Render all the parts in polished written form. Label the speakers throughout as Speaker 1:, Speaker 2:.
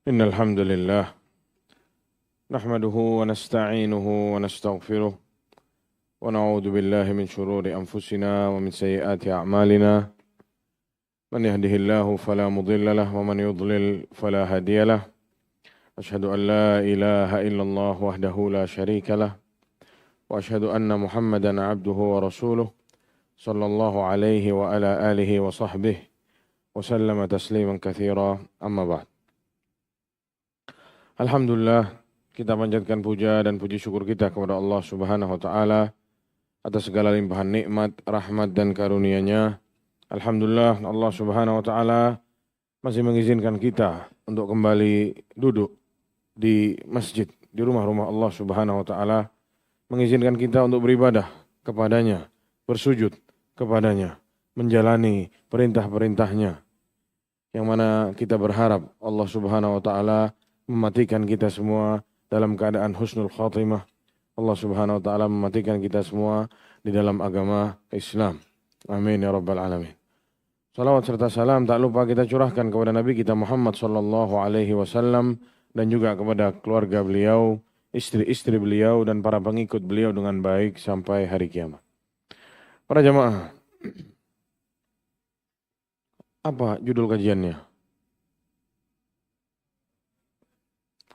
Speaker 1: إن الحمد لله نحمده ونستعينه ونستغفره ونعوذ بالله من شرور أنفسنا ومن سيئات أعمالنا من يهده الله فلا مضل له ومن يضلل فلا هادي له أشهد أن لا إله إلا الله وحده لا شريك له وأشهد أن محمدا عبده ورسوله صلى الله عليه وعلى آله وصحبه وسلم تسليما كثيرا أما بعد. Alhamdulillah, kita panjatkan puja dan puji syukur kita kepada Allah Subhanahu wa taala atas segala limpahan nikmat, rahmat dan karunia-Nya. Alhamdulillah, Allah Subhanahu wa taala masih mengizinkan kita untuk kembali duduk di masjid, di rumah-rumah Allah Subhanahu wa taala, mengizinkan kita untuk beribadah kepadanya, bersujud kepadanya, menjalani perintah-perintahnya. Yang mana kita berharap Allah Subhanahu wa taala mematikan kita semua dalam keadaan husnul khatimah. Allah Subhanahu wa taala mematikan kita semua di dalam agama Islam. Amin ya rabbal alamin. Salawat serta salam tak lupa kita curahkan kepada Nabi kita Muhammad sallallahu alaihi wasallam dan juga kepada keluarga beliau, istri-istri beliau dan para pengikut beliau dengan baik sampai hari kiamat. Para jamaah, apa judul kajiannya?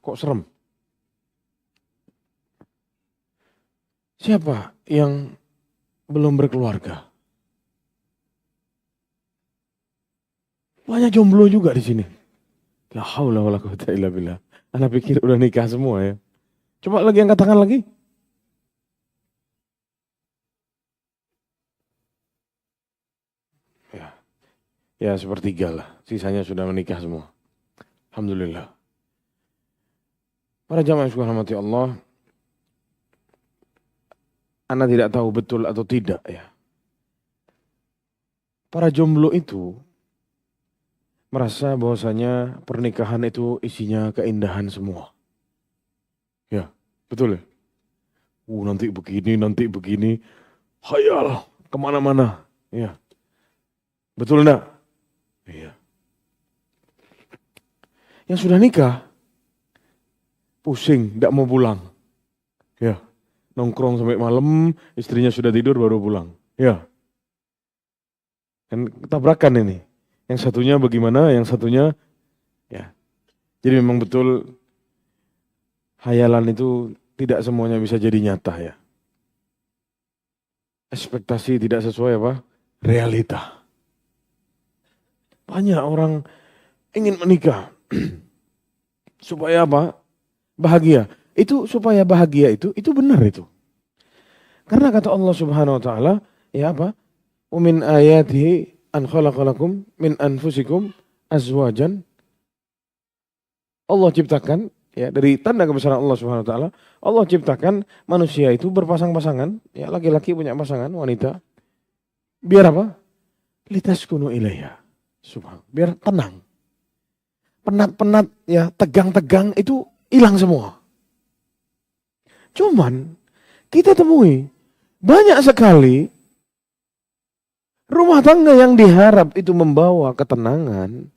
Speaker 1: Kok serem? Siapa yang belum berkeluarga? Banyak jomblo juga di sini. La haula wala quwwata illa billah. Ana pikir udah nikah semua ya. Coba lagi angkat tangan lagi. Ya. Ya sepertiga lah. Sisanya sudah menikah semua. Alhamdulillah. Para jamaah yang dirahmati Allah, Anda tidak tahu betul atau tidak ya. Para jomblo itu merasa bahwasanya pernikahan itu isinya keindahan semua. Ya, betul ya. Nanti begini, hayal kemana-mana. Ya, betul enggak? Iya. Yang sudah nikah pusing, tidak mau pulang. Ya, nongkrong sampai malam, istrinya sudah tidur baru pulang. Ya, kan tabrakan ini. Yang satunya bagaimana, yang satunya, ya. Jadi memang betul, hayalan itu tidak semuanya bisa jadi nyata ya. Ekspektasi tidak sesuai apa? Realita. Banyak orang ingin menikah. Supaya apa? Bahagia. Itu supaya bahagia itu benar itu. Karena kata Allah Subhanahu wa taala, ya apa? Wa min ayatihi an khalaqalakum min anfusikum azwajan. Allah ciptakan ya dari tanda kebesaran Allah Subhanahu wa taala, Allah ciptakan manusia itu berpasang-pasangan, ya laki-laki punya pasangan, wanita. Biar apa? Litaskunu ilaiha. Subhan. Biar tenang. Penat-penat ya, tegang-tegang itu hilang semua. Cuman kita temui banyak sekali rumah tangga yang diharap itu membawa ketenangan,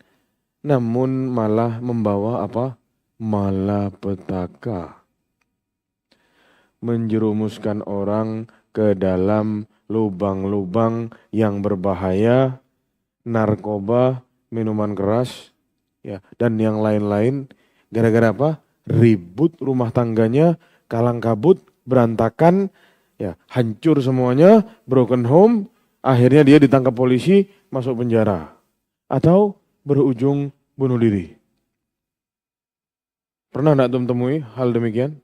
Speaker 1: namun malah membawa apa? Malapetaka. Menjerumuskan orang ke dalam lubang-lubang yang berbahaya, narkoba, minuman keras, ya, dan yang lain-lain. Gara-gara apa? Ribut rumah tangganya, kalang kabut, berantakan, ya, hancur semuanya, broken home, akhirnya dia ditangkap polisi, masuk penjara. Atau berujung bunuh diri. Pernah enggak tuh temui hal demikian?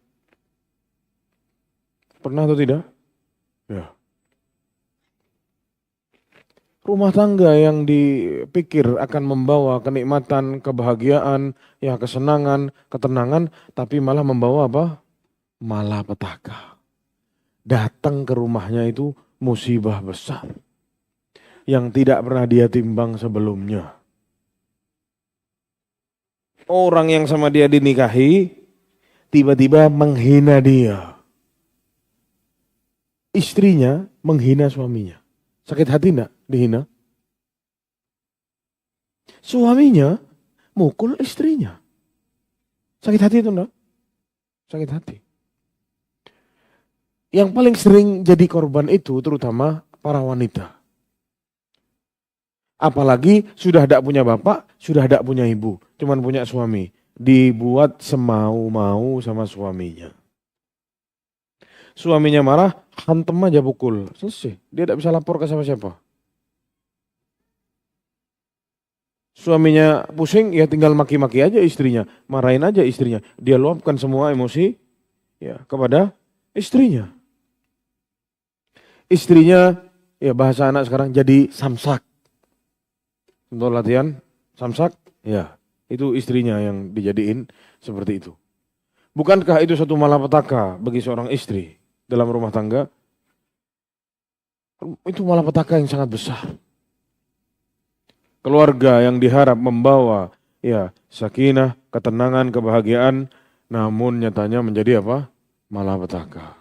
Speaker 1: Pernah atau tidak? Ya. Rumah tangga yang dipikir akan membawa kenikmatan, kebahagiaan, ya kesenangan, ketenangan, tapi malah membawa apa? Malapetaka. Datang ke rumahnya itu musibah besar yang tidak pernah dia timbang sebelumnya. Orang yang sama dia dinikahi tiba-tiba menghina dia. Istrinya menghina suaminya. Sakit hati enggak dihina? Suaminya mukul istrinya. Sakit hati itu enggak? Sakit hati. Yang paling sering jadi korban itu terutama para wanita. Apalagi sudah tidak punya bapak, sudah tidak punya ibu, cuman punya suami. Dibuat semau-mau sama suaminya. Suaminya marah, hantem aja pukul. Selesai. Dia tidak bisa lapor ke siapa-siapa. Suaminya pusing, ya tinggal maki-maki aja istrinya. Marahin aja istrinya. Dia luapkan semua emosi ya kepada istrinya. Istrinya, ya bahasa anak sekarang jadi samsak. Untuk latihan samsak, ya itu istrinya yang dijadiin seperti itu. Bukankah itu satu malapetaka bagi seorang istri dalam rumah tangga? Itu malapetaka yang sangat besar. Keluarga yang diharap membawa ya sakinah, ketenangan, kebahagiaan, namun nyatanya menjadi apa? Malapetaka.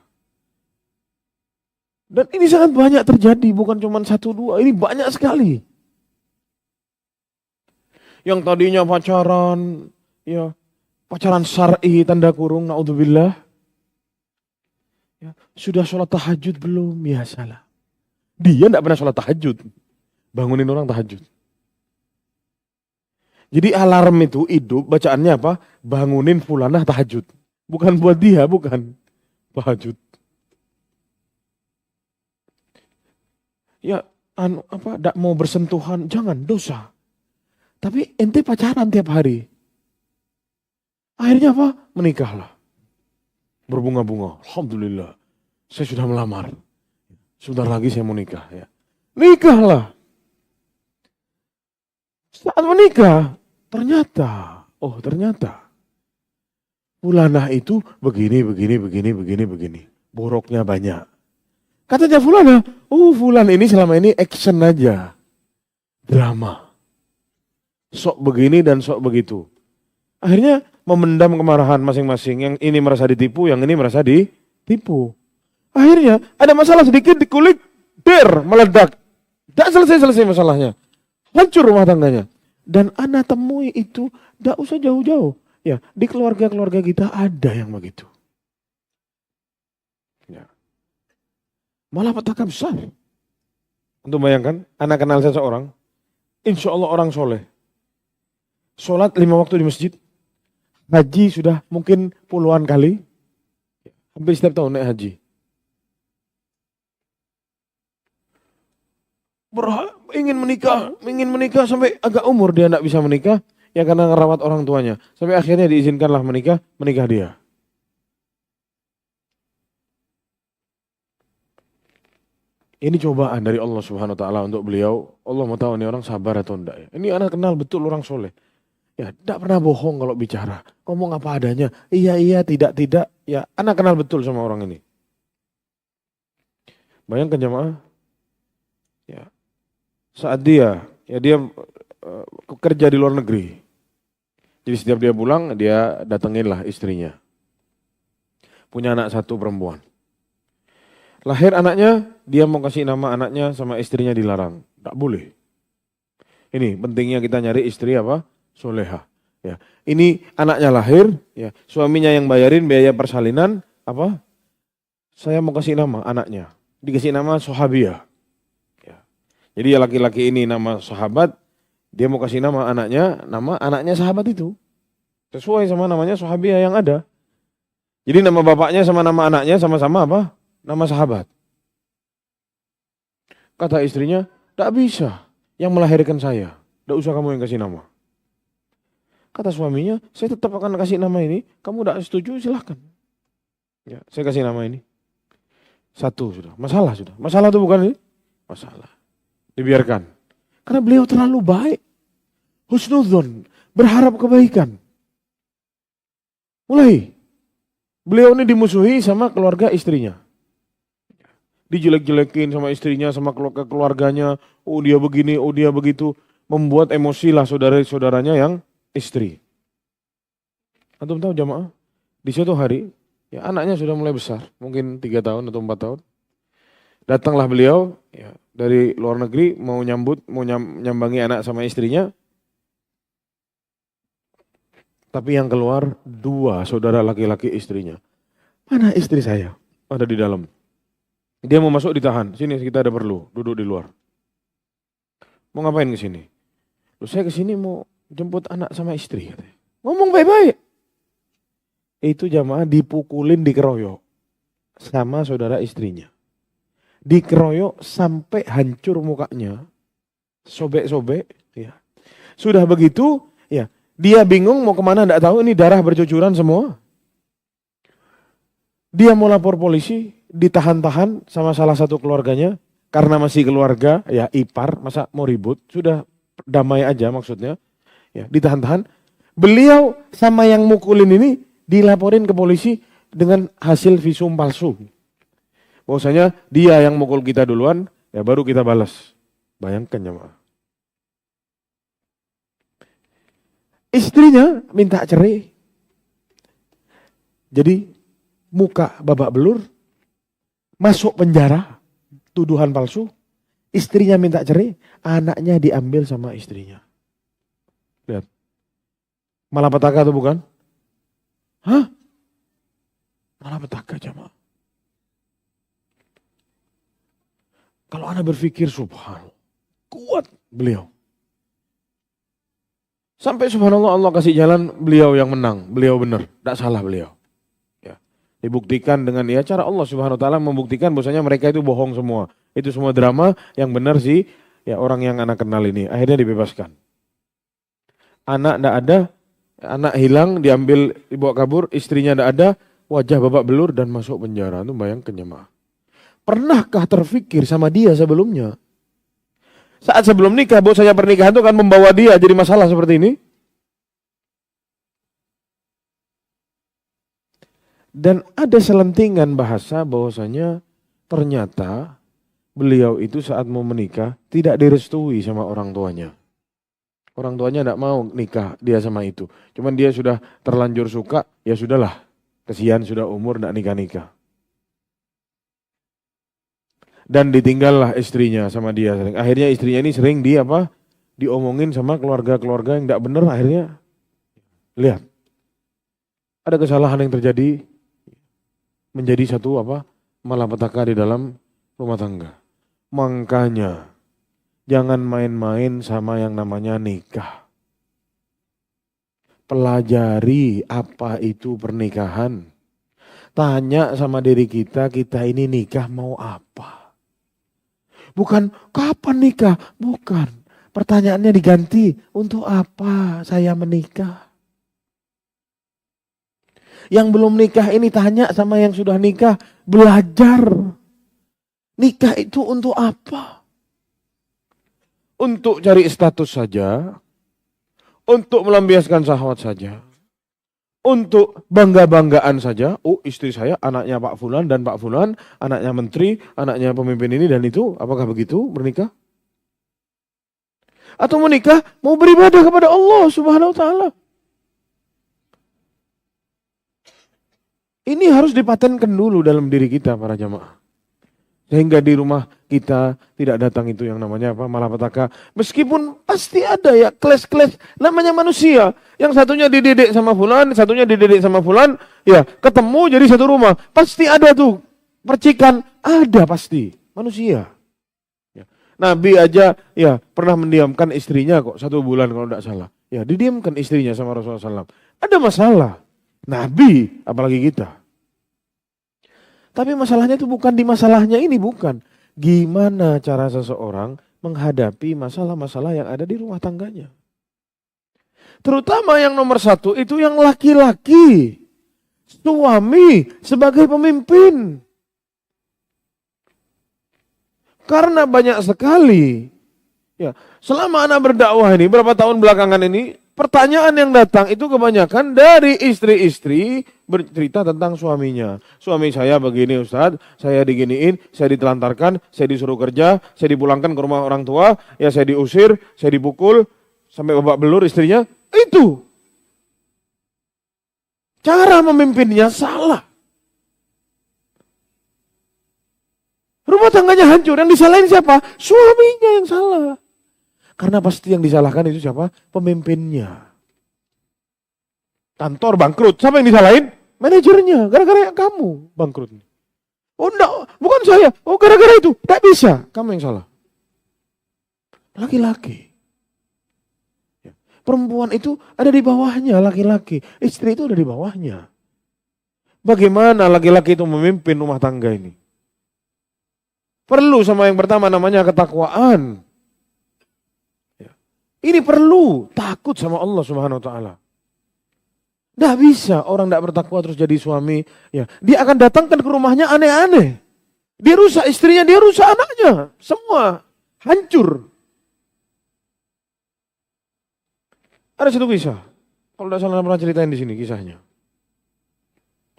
Speaker 1: Dan ini sangat banyak terjadi, bukan cuma satu dua, ini banyak sekali. Yang tadinya pacaran, ya pacaran syar'i tanda kurung, naudzubillah. Ya, sudah sholat tahajud belum? Ya salah. Dia tidak pernah sholat tahajud, bangunin orang tahajud. Jadi alarm itu hidup, bacaannya apa? Bangunin fulanah tahajud. Bukan buat dia, bukan. Tahajud. Ya, tidak mau bersentuhan, jangan, dosa. Tapi ente pacaran tiap hari. Akhirnya apa? Menikahlah. Berbunga-bunga. Alhamdulillah. Saya sudah melamar. Sebentar lagi saya mau nikah. Ya. Nikahlah. Saat menikah, ternyata. Fulanah itu begini. Boroknya banyak. Katanya Fulanah, Fulan ini selama ini action aja. Drama. Sok begini dan sok begitu. Akhirnya memendam kemarahan masing-masing. Yang ini merasa ditipu, yang ini merasa ditipu. Akhirnya ada masalah sedikit dikulik, meledak. Tidak selesai masalahnya. Hancur rumah tangganya. Dan anak temui itu tidak usah jauh-jauh. Ya, di keluarga-keluarga kita ada yang begitu. Ya. Malapetaka besar. Untuk bayangkan, anak kenal seseorang, insya Allah orang soleh. Sholat 5 waktu di masjid. Haji sudah mungkin puluhan kali. Hampir setiap tahun naik haji. Ingin menikah sampai agak umur dia tidak bisa menikah. Ya karena ngerawat orang tuanya. Sampai akhirnya diizinkanlah menikah dia. Ini cobaan dari Allah Subhanahu Wa Taala untuk beliau. Allah mau tahu ini orang sabar atau enggak ya. Ini anak kenal betul orang soleh. Ya, tidak pernah bohong kalau bicara. Ngomong apa adanya. Iya, tidak. Ya, anak kenal betul sama orang ini. Bayangkan jamaah. Ya. Saat dia kerja di luar negeri. Jadi setiap dia pulang, dia datanginlah istrinya. Punya anak 1 perempuan. Lahir anaknya, dia mau kasih nama anaknya sama istrinya dilarang. Tak boleh. Ini pentingnya kita nyari istri apa? Soleha. Ya. Ini anaknya lahir, ya. Suaminya yang bayarin biaya persalinan, apa? Saya mau kasih nama anaknya. Dikasih nama Sohabiyah. Ya. Jadi laki-laki ini nama sahabat, dia mau kasih nama anaknya sahabat itu. Sesuai sama namanya Sohabiyah yang ada. Jadi nama bapaknya sama nama anaknya sama-sama apa? Nama sahabat. Kata istrinya, tak bisa. Yang melahirkan saya. Tak usah kamu yang kasih nama. Kata suaminya, saya tetap akan kasih nama ini. Kamu tidak setuju, silahkan. Ya, saya kasih nama ini. 1 sudah. Masalah sudah. Masalah itu bukan ini? Masalah. Dibiarkan. Karena beliau terlalu baik. Husnudzon. Berharap kebaikan. Mulai. Beliau ini dimusuhi sama keluarga istrinya. Dijelek-jelekin sama istrinya, sama keluarganya. Oh dia begini, oh dia begitu. Membuat emosi lah saudara-saudaranya yang istri. Antum tahu jamaah, di suatu hari, ya anaknya sudah mulai besar, mungkin 3 tahun atau 4 tahun. Datanglah beliau ya, dari luar negeri mau nyambangi anak sama istrinya. Tapi yang keluar 2 saudara laki-laki istrinya. Mana istri saya? Ada di dalam. Dia mau masuk ditahan. Sini kita ada perlu, duduk di luar. Mau ngapain ke sini? Loh, saya ke sini mau jemput anak sama istri katanya. Ngomong baik-baik. Itu jamaah dipukulin, dikeroyok sama saudara istrinya. Dikeroyok sampai hancur mukanya. Sobek-sobek, ya. Sudah begitu, ya, dia bingung mau kemana, enggak tahu, ini darah bercucuran semua. Dia mau lapor polisi, ditahan-tahan sama salah satu keluarganya, karena masih keluarga, ya ipar, masa mau ribut, sudah damai aja maksudnya, ya ditahan-tahan. Beliau sama yang mukulin ini dilaporin ke polisi dengan hasil visum palsu. Bahwasanya dia yang mukul kita duluan, ya baru kita balas. Bayangkan jemaah. Istrinya minta cerai. Jadi muka babak belur, masuk penjara, tuduhan palsu. Istrinya minta cerai, anaknya diambil sama istrinya. Lihat. Malapetaka itu bukan? Hah? Malapetaka jemaah. Kalau Anda berpikir subhanallah, kuat beliau. Sampai subhanallah Allah kasih jalan, beliau yang menang, beliau benar, tidak salah beliau. Ya. Dibuktikan dengan ya cara Allah subhanahu wa ta'ala membuktikan bahwasanya mereka itu bohong semua. Itu semua drama, yang benar sih ya orang yang anak kenal ini. Akhirnya dibebaskan. Anak tidak ada, anak hilang, diambil, dibawa kabur, istrinya tidak ada, wajah babak belur dan masuk penjara. Itu bayangkan jemaah. Pernahkah terfikir sama dia sebelumnya? Saat sebelum nikah, bahwasanya pernikahan itu akan membawa dia jadi masalah seperti ini. Dan ada selentingan bahasa bahwasanya ternyata beliau itu saat mau menikah tidak direstui sama orang tuanya. Orang tuanya tidak mau nikah dia sama itu. Cuman dia sudah terlanjur suka, ya sudahlah. Kesian sudah umur tidak nikah-nikah. Dan ditinggallah istrinya sama dia. Akhirnya istrinya ini sering diomongin sama keluarga-keluarga yang tidak benar. Akhirnya lihat, ada kesalahan yang terjadi menjadi satu malapetaka di dalam rumah tangga. Makanya jangan main-main sama yang namanya nikah. Pelajari apa itu pernikahan. Tanya sama diri kita ini nikah mau apa? Bukan kapan nikah, bukan. Pertanyaannya diganti, untuk apa saya menikah? Yang belum nikah ini tanya sama yang sudah nikah, belajar. Nikah itu untuk apa? Untuk cari status saja, untuk melampiaskan syahwat saja, untuk bangga-banggaan saja. Oh, istri saya anaknya Pak Fulan dan Pak Fulan, anaknya menteri, anaknya pemimpin ini dan itu. Apakah begitu bernikah? Atau menikah mau beribadah kepada Allah Subhanahu wa taala. Ini harus dipatenkan dulu dalam diri kita para jamaah. Sehingga di rumah kita tidak datang itu yang namanya malapetaka. Meskipun pasti ada ya kles-kles, namanya manusia. Yang satunya dididik sama fulan, satunya dididik sama fulan, ya ketemu jadi satu rumah. Pasti ada tuh percikan, ada pasti manusia. Ya. Nabi aja ya pernah mendiamkan istrinya kok 1 bulan kalau tidak salah. Ya didiamkan istrinya sama Rasulullah SAW. Ada masalah. Nabi apalagi kita. Tapi masalahnya itu bukan di masalahnya ini, bukan. Gimana cara seseorang menghadapi masalah-masalah yang ada di rumah tangganya. Terutama yang nomor 1 itu yang laki-laki. Suami sebagai pemimpin. Karena banyak sekali. Ya, selama anak berdakwah ini, berapa tahun belakangan ini, pertanyaan yang datang itu kebanyakan dari istri-istri bercerita tentang suaminya. Suami saya begini Ustadz, saya diginiin, saya ditelantarkan, saya disuruh kerja, saya dipulangkan ke rumah orang tua, ya saya diusir, saya dipukul, sampai babak belur istrinya. Itu. Cara memimpinnya salah. Rumah tangganya hancur, yang disalahin siapa? Suaminya yang salah. Karena pasti yang disalahkan itu siapa? Pemimpinnya. Kantor bangkrut, siapa yang disalahin? Manajernya, gara-gara kamu bangkrut. Oh enggak, bukan saya. Oh gara-gara itu, enggak bisa. Kamu yang salah. Laki-laki. Perempuan itu ada di bawahnya laki-laki. Istri itu ada di bawahnya. Bagaimana laki-laki itu memimpin rumah tangga ini? Perlu sama yang pertama namanya ketakwaan. Ini perlu takut sama Allah Subhanahu wa taala. Tidak bisa orang tidak bertakwa terus jadi suami. Ya, dia akan datangkan ke rumahnya aneh-aneh. Dia rusak istrinya, dia rusak anaknya. Semua hancur. Ada satu kisah. Kalau tidak salah pernah ceritain di sini kisahnya.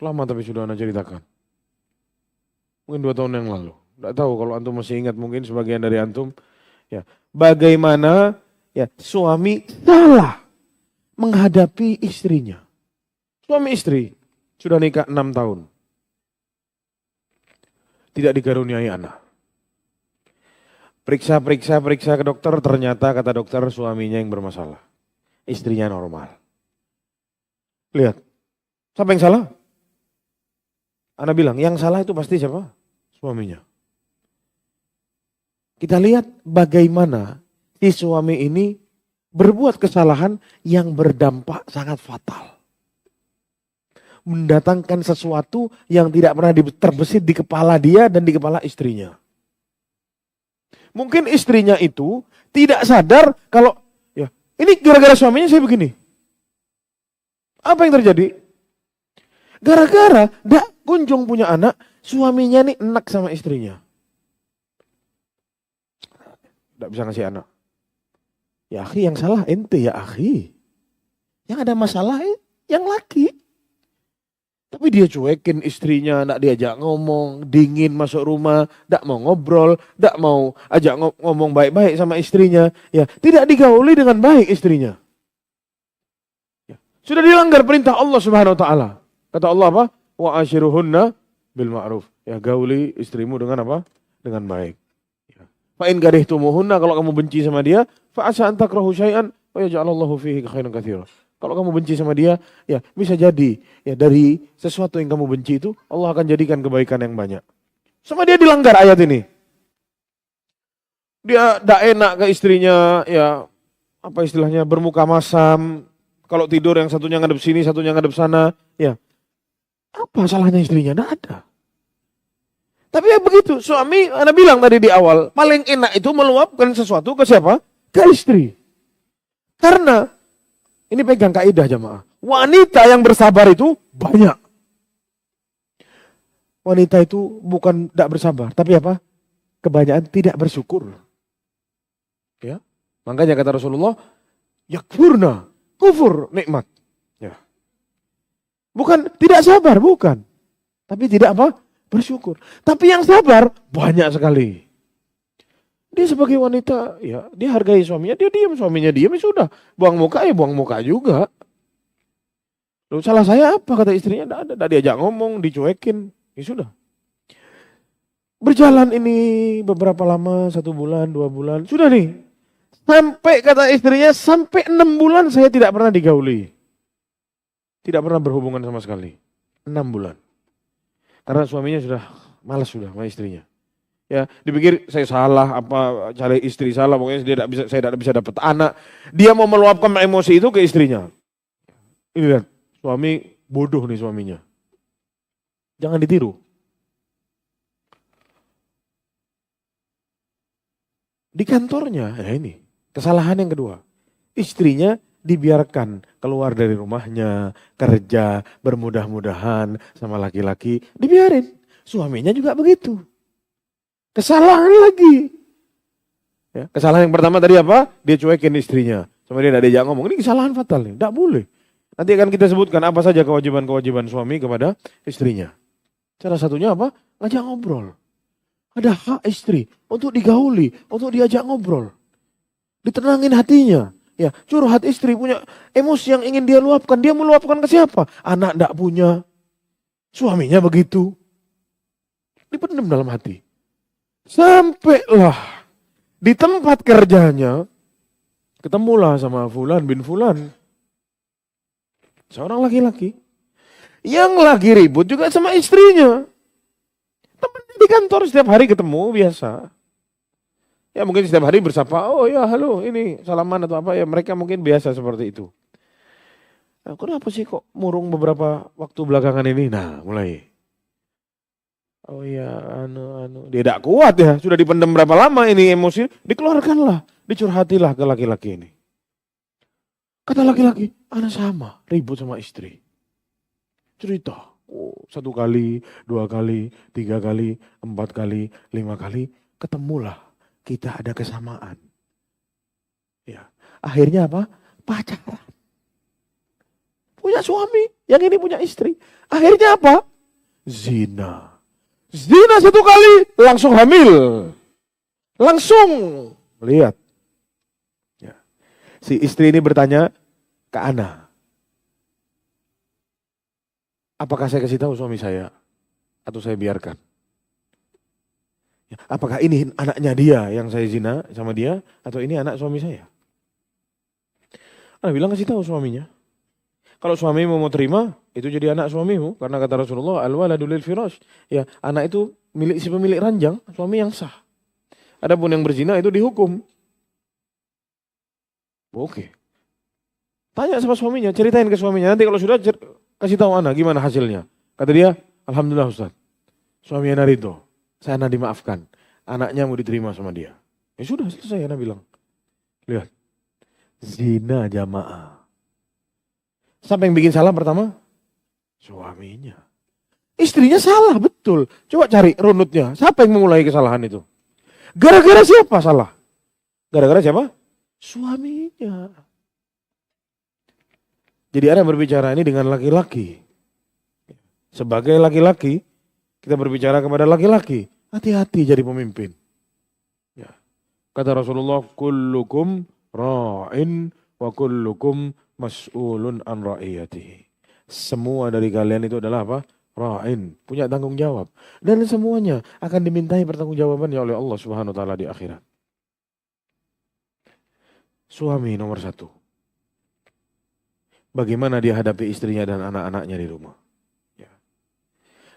Speaker 1: Lama tapi sudah Anda ceritakan. Mungkin 2 tahun yang lalu. Tidak tahu kalau antum masih ingat, mungkin sebagian dari antum. Ya, bagaimana ya suami salah menghadapi istrinya. Suami istri sudah nikah 6 tahun. Tidak dikaruniai anak. Periksa ke dokter, ternyata kata dokter suaminya yang bermasalah. Istrinya normal. Lihat, siapa yang salah? Ana bilang, yang salah itu pasti siapa? Suaminya. Kita lihat bagaimana si suami ini berbuat kesalahan yang berdampak sangat fatal. Mendatangkan sesuatu yang tidak pernah terbesit di kepala dia dan di kepala istrinya. Mungkin istrinya itu tidak sadar kalau ya ini gara-gara suaminya saya begini. Apa yang terjadi? Gara-gara tidak kunjung punya anak, suaminya nih enak sama istrinya. Tidak bisa ngasih anak. Ya akhi, yang salah ente ya akhi. Yang ada masalah yang laki. Tapi dia cuekin istrinya, tidak diajak ngomong, dingin masuk rumah, tidak mau ngobrol, tidak mau ajak ngomong baik-baik sama istrinya. Ya, tidak digauli dengan baik istrinya. Ya, sudah dilanggar perintah Allah Subhanahu wa taala. Kata Allah apa? Wa ashiruhunna bil ma'ruf. Ya, gauli istrimu dengan apa? Dengan baik. Ya. Fa in karihtumuhunna, kalau kamu benci sama dia, fa asa an takrahu syai'an wa yaj'alallahu fihi khairan katsiran. Kalau kamu benci sama dia, ya bisa jadi ya dari sesuatu yang kamu benci itu Allah akan jadikan kebaikan yang banyak. Sama dia dilanggar ayat ini. Dia tidak enak ke istrinya, ya apa istilahnya bermuka masam. Kalau tidur yang satunya ngadep sini, satunya ngadep sana, ya apa salahnya istrinya? Tidak ada. Tapi ya begitu, suami, Anda bilang tadi di awal, paling enak itu meluapkan sesuatu ke siapa? Ke istri. Karena ini pegang kaidah jamaah. Wanita yang bersabar itu banyak. Wanita itu bukan tidak bersabar, tapi apa? Kebanyakan tidak bersyukur. Ya, makanya kata Rasulullah, yakfurna, kufur nikmat. Ya, bukan tidak sabar, bukan, tapi tidak apa? Bersyukur. Tapi yang sabar banyak sekali. Dia sebagai wanita, ya dia hargai suaminya, dia diam, suaminya diam, ya sudah. Buang muka, ya buang muka juga. Loh, salah saya apa, kata istrinya, tidak diajak ngomong, dicuekin, ya sudah. Berjalan ini beberapa lama, 1 bulan, 2 bulan, sudah nih. Sampai kata istrinya, sampai 6 bulan saya tidak pernah digauli. Tidak pernah berhubungan sama sekali. 6 bulan. Karena suaminya sudah malas sudah sama istrinya. Ya, dipikir saya salah, apa cari istri salah, pokoknya saya tidak bisa dapat anak. Dia mau meluapkan emosi itu ke istrinya. Ini lihat, suami bodoh nih suaminya. Jangan ditiru. Di kantornya, ya ini kesalahan yang kedua. Istrinya dibiarkan keluar dari rumahnya, kerja, bermudah-mudahan sama laki-laki, dibiarin. Suaminya juga begitu. Kesalahan lagi. Ya, kesalahan yang pertama tadi apa? Dia cuekin istrinya. Sama dia tidak diajak ngomong. Ini kesalahan fatal nih. Tidak boleh. Nanti akan kita sebutkan apa saja kewajiban-kewajiban suami kepada istrinya. Salah satunya apa? Ngajak ngobrol. Ada hak istri untuk digauli, untuk diajak ngobrol. Ditenangin hatinya. Ya, curhat istri punya emosi yang ingin dia luapkan. Dia meluapkan ke siapa? Anak tidak punya. Suaminya begitu. Dipendam dalam hati. Sampailah di tempat kerjanya, ketemulah sama Fulan bin Fulan. Seorang laki-laki yang lagi ribut juga sama istrinya. Temennya di kantor setiap hari ketemu biasa. Ya mungkin setiap hari bersapa, oh ya halo ini salaman atau apa ya, mereka mungkin biasa seperti itu. Nah, kenapa sih kok murung beberapa waktu belakangan ini? Nah mulai. Oh iya dia tidak kuat ya, sudah dipendam berapa lama ini emosi, dikeluarkanlah, dicurhatilah ke laki-laki ini. Kata laki-laki, anak sama, ribut sama istri. Cerita, oh, 1 kali, 2 kali, 3 kali, 4 kali, 5 kali, ketemulah. Kita ada kesamaan. Ya, akhirnya apa? Pacaran. Punya suami, yang ini punya istri. Akhirnya apa? Zina. Zina 1 kali, langsung hamil. Langsung. Lihat. Ya. Si istri ini bertanya ke Ana. Apakah saya kasih tahu suami saya? Atau saya biarkan? Apakah ini anaknya dia yang saya zina sama dia, atau ini anak suami saya? Ana bilang kasih tahu suaminya. Kalau suamimu mau terima, itu jadi anak suamimu. Karena kata Rasulullah, al-waladu lil firash. Ya, anak itu milik si pemilik ranjang, suami yang sah. Adapun yang berzina itu dihukum. Oke. Tanya sama suaminya, ceritain ke suaminya. Nanti kalau sudah kasih tahu Ana gimana hasilnya. Kata dia, alhamdulillah Ustaz. Suami Ana ridho. Saya Ana dimaafkan. Anaknya mau diterima sama dia. Ya sudah selesai Ana bilang. Lihat. Zina jamaah. Siapa yang bikin salah pertama? Suaminya. Istrinya salah, betul. Coba cari runutnya. Siapa yang memulai kesalahan itu? Gara-gara siapa salah? Gara-gara siapa? Suaminya. Jadi Ana berbicara ini dengan laki-laki. Sebagai laki-laki, kita berbicara kepada laki-laki, hati-hati jadi pemimpin. Ya. Kata Rasulullah, kullukum ra'in wa kullukum mas'ulun an ra'iyatihi. Semua dari kalian itu adalah apa? Ra'in, punya tanggung jawab. Dan semuanya akan dimintai pertanggungjawabannya oleh Allah Subhanahu wa taala di akhirat. Suami nomor 1. Bagaimana dia hadapi istrinya dan anak-anaknya di rumah. Ya.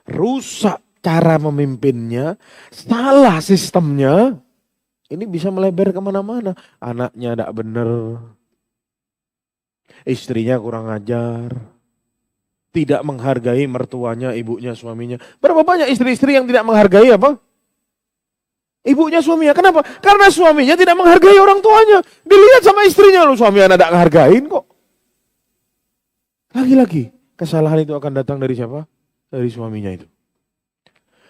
Speaker 1: Rusak cara memimpinnya, salah sistemnya, ini bisa melebar kemana-mana. Anaknya tidak benar, istrinya kurang ajar, tidak menghargai mertuanya, ibunya, suaminya. Berapa banyak istri-istri yang tidak menghargai apa? Ibunya, suaminya. Kenapa? Karena suaminya tidak menghargai orang tuanya. Dilihat sama istrinya, loh suami anak tidak menghargain kok. Lagi-lagi, kesalahan itu akan datang dari siapa? Dari suaminya itu.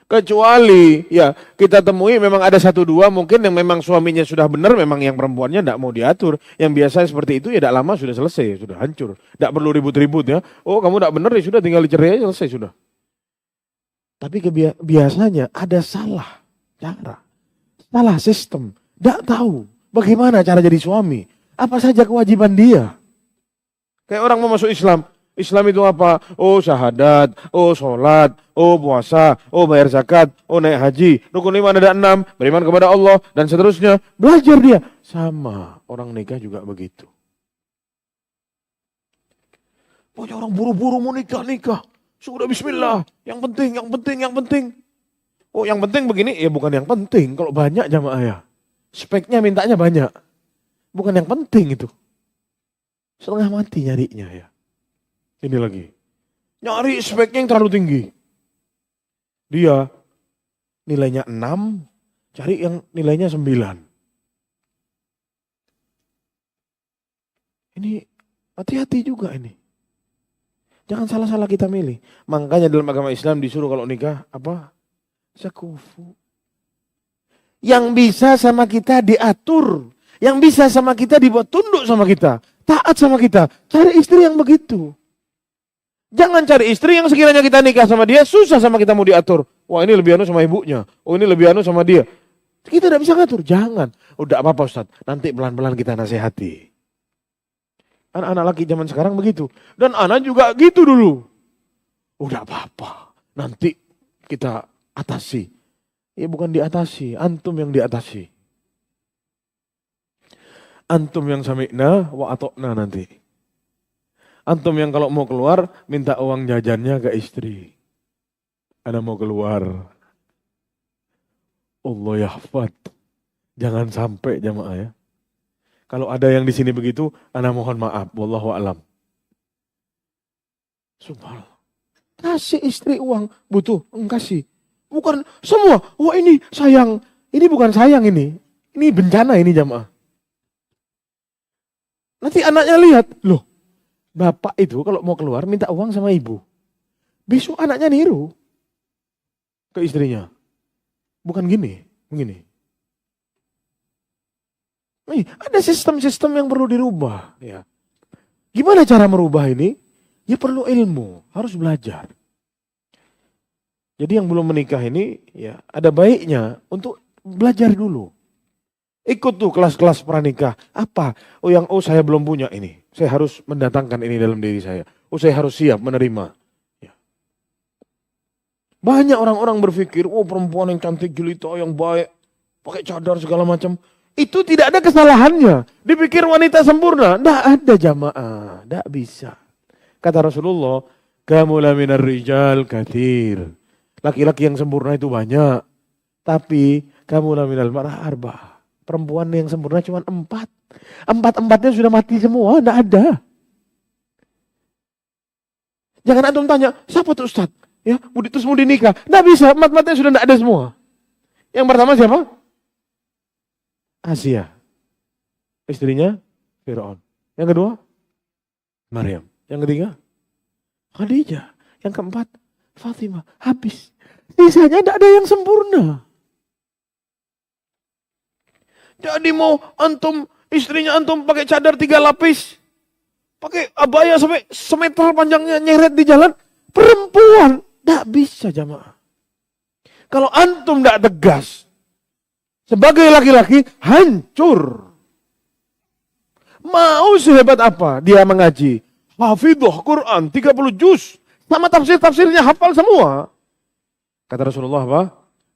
Speaker 1: Kecuali ya kita temui memang ada 1-2 mungkin yang memang suaminya sudah benar, memang yang perempuannya tidak mau diatur. Yang biasa seperti itu ya tidak lama sudah selesai, sudah hancur. Tidak perlu ribut-ribut ya. Oh kamu tidak benar ya sudah, tinggal dicerai aja selesai sudah. Tapi biasanya ada salah cara, salah sistem. Tidak tahu bagaimana cara jadi suami. Apa saja kewajiban dia. Kayak orang mau masuk Islam. Islam itu apa? Oh syahadat, oh sholat, oh puasa, oh bayar zakat, oh naik haji. Rukun iman ada 6, beriman kepada Allah, dan seterusnya. Belajar dia. Sama, orang nikah juga begitu. Pokoknya orang buru-buru mau nikah. Sudah bismillah, yang penting. Oh yang penting begini, ya bukan yang penting. Kalau banyak jamaah ya. Speknya mintanya banyak. Bukan yang penting itu. Setengah mati nyarinya ya. Ini lagi. Nyari speknya yang terlalu tinggi. Dia nilainya 6, cari yang nilainya 9. Ini hati-hati juga ini. Jangan salah-salah kita milih. Makanya dalam agama Islam disuruh kalau nikah apa? Sakufu. Yang bisa sama kita diatur. Yang bisa sama kita dibuat tunduk sama kita. Taat sama kita. Cari istri yang begitu. Jangan cari istri yang sekiranya kita nikah sama dia, susah sama kita mau diatur. Wah ini lebih anu sama ibunya. Oh ini lebih anu sama dia. Kita tidak bisa ngatur. Jangan. Udah apa-apa Ustaz. Nanti pelan-pelan kita nasihati. Anak-anak laki zaman sekarang begitu. Dan anak juga gitu dulu. Udah apa-apa. Nanti kita atasi. Ya bukan diatasi. Antum yang diatasi. Antum yang sami'na wa atokna nanti. Antum yang kalau mau keluar, minta uang jajannya ke istri. Ana mau keluar. Allah yahfad. Jangan sampai jamaah ya. Kalau ada yang di sini begitu, ana mohon maaf. Wallahu a'lam. Subhanallah. Kasih istri uang, butuh, kasih. Bukan semua, wah ini sayang. Ini bukan sayang ini. Ini bencana ini jamaah. Nanti anaknya lihat, loh. Bapak itu kalau mau keluar minta uang sama ibu. Besok anaknya niru ke istrinya. Bukan gini, begini. Ada sistem-sistem yang perlu dirubah. Ya. Gimana cara merubah ini? Ya perlu ilmu, harus belajar. Jadi yang belum menikah ini, ya ada baiknya untuk belajar dulu. Ikut tuh kelas-kelas pranikah. Apa? Saya belum punya ini. Saya harus mendatangkan ini dalam diri saya. Saya harus siap menerima. Ya. Banyak orang-orang berpikir, perempuan yang cantik jelita, yang baik, pakai cadar segala macam. Itu tidak ada kesalahannya. Dipikir wanita sempurna. Tidak ada jamaah. Tidak bisa. Kata Rasulullah, kamula minar rijal kathir. Laki-laki yang sempurna itu banyak. Tapi kamula minal mar'ah arba'ah. Perempuan yang sempurna cuma 4. 4-4-nya sudah mati semua, tidak ada. Jangan antum tanya, siapa tuh Ustaz? Ya, terus mau dinikah. Tidak bisa, 4-4-nya sudah tidak ada semua. Yang pertama siapa? Asia. Istrinya Firaun. Yang kedua? Maryam. Yang ketiga? Khadijah. Yang keempat? Fatimah. Habis. Sisanya tidak ada yang sempurna. Jadi mau istrinya antum pakai cadar 3 lapis. Pakai abaya sampai semeter panjangnya nyeret di jalan. Perempuan. Tidak bisa jamaah. Kalau antum tidak tegas. Sebagai laki-laki hancur. Mau sehebat apa dia mengaji. Hafidhah Quran 30 juz. Sama tafsir-tafsirnya hafal semua. Kata Rasulullah apa?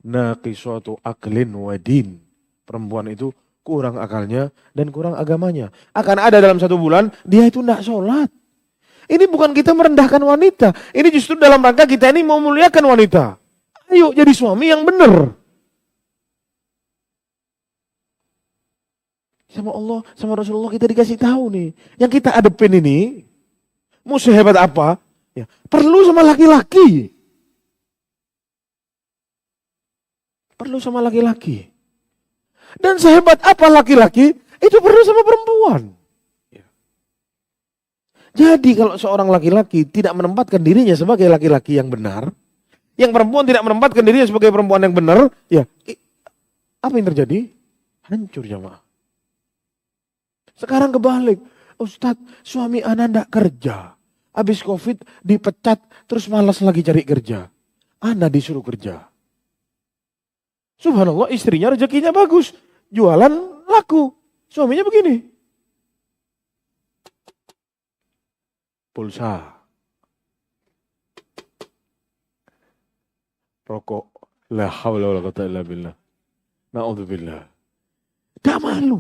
Speaker 1: Naqisatu aqlin wa din. Perempuan itu kurang akalnya dan kurang agamanya. Akan ada dalam 1 bulan, dia itu tidak sholat. Ini bukan kita merendahkan wanita. Ini justru dalam rangka kita ini mau muliakan wanita. Ayo jadi suami yang benar. Sama Allah, sama Rasulullah kita dikasih tahu nih. Yang kita adepin ini, mau sehebat apa, ya, perlu sama laki-laki. Perlu sama laki-laki. Dan sehebat apa laki-laki, itu perlu sama perempuan. Ya. Jadi kalau seorang laki-laki tidak menempatkan dirinya sebagai laki-laki yang benar, yang perempuan tidak menempatkan dirinya sebagai perempuan yang benar, ya apa yang terjadi? Hancur jamaah. Sekarang kebalik, Ustadz suami ana ndak kerja. Habis COVID dipecat, terus malas lagi cari kerja. Ana disuruh kerja. Subhanallah istrinya rezekinya bagus. Jualan laku. Suaminya begini. Pulsa. Rokok. La hawla wa la quwwata illa billah. Na'udzubillah. Gak malu.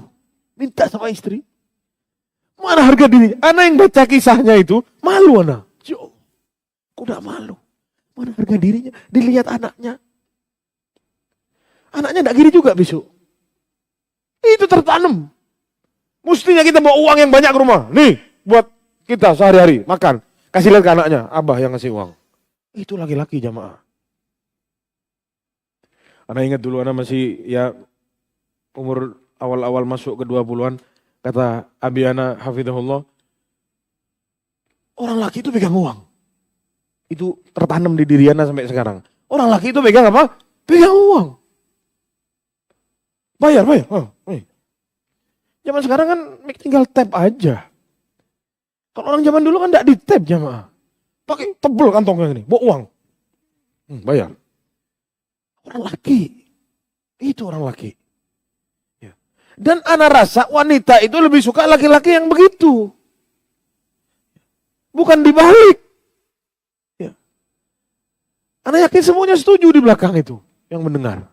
Speaker 1: Minta sama istri. Mana harga diri? Anak yang baca kisahnya itu malu anak. Jo, udah malu. Mana harga dirinya? Dilihat anaknya. Anaknya tidak gini juga besok. Itu tertanam. Mestinya kita bawa uang yang banyak ke rumah. Nih, buat kita sehari-hari makan. Kasih lihat ke anaknya. Abah yang ngasih uang. Itu laki-laki jamaah. Anak ingat dulu anak masih ya umur awal-awal masuk ke 20-an. Kata Abi Ana hafidhahullah. Orang laki itu pegang uang. Itu tertanam di diri Ana sampai sekarang. Orang laki itu pegang apa? Pegang uang. Bayar. Zaman sekarang kan tinggal tap aja. Kalau orang zaman dulu kan tidak di tap jamaah. Pakai tebel kantongnya ini, bawa uang. Bayar. Orang laki. Itu orang laki. Ya. Dan ana rasa wanita itu lebih suka laki-laki yang begitu. Bukan dibalik. Ya. Ana yakin semuanya setuju di belakang itu yang mendengar.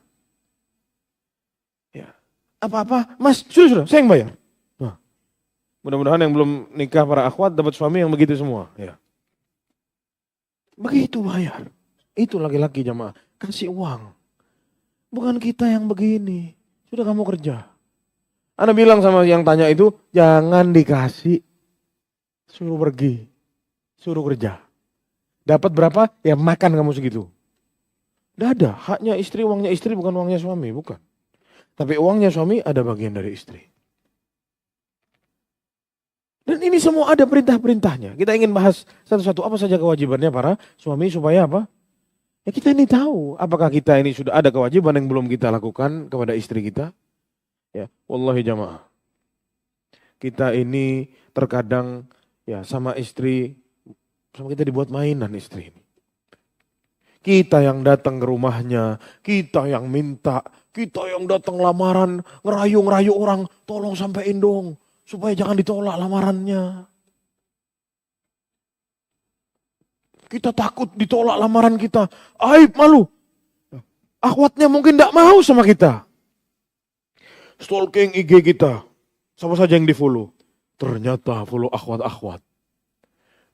Speaker 1: Apa-apa, Mas, sudah, saya yang bayar. Nah, Mudah-mudahan yang belum nikah para akhwat dapat suami yang begitu semua. Ya. Begitu bayar. Itu laki-laki jamaah. Kasih uang. Bukan kita yang begini. Sudah kamu kerja. Ana bilang sama yang tanya itu, jangan dikasih. Suruh pergi. Suruh kerja. Dapat berapa? Ya makan kamu segitu. Tidak ada. Haknya istri, uangnya istri bukan uangnya suami. Bukan. Tapi uangnya suami ada bagian dari istri. Dan ini semua ada perintah-perintahnya. Kita ingin bahas satu-satu apa saja kewajibannya para suami supaya apa? Ya kita ini tahu apakah kita ini sudah ada kewajiban yang belum kita lakukan kepada istri kita. Ya, wallahi jamaah. Kita ini terkadang ya sama istri, sama kita dibuat mainan istri ini. Kita yang datang ke rumahnya, kita yang minta, kita yang datang lamaran, ngerayu-ngerayu orang, tolong sampein dong. Supaya jangan ditolak lamarannya. Kita takut ditolak lamaran kita. Aib, malu. Akhwatnya mungkin tidak mau sama kita. Stalking IG kita. Siapa saja yang di follow. Ternyata follow akhwat-akhwat.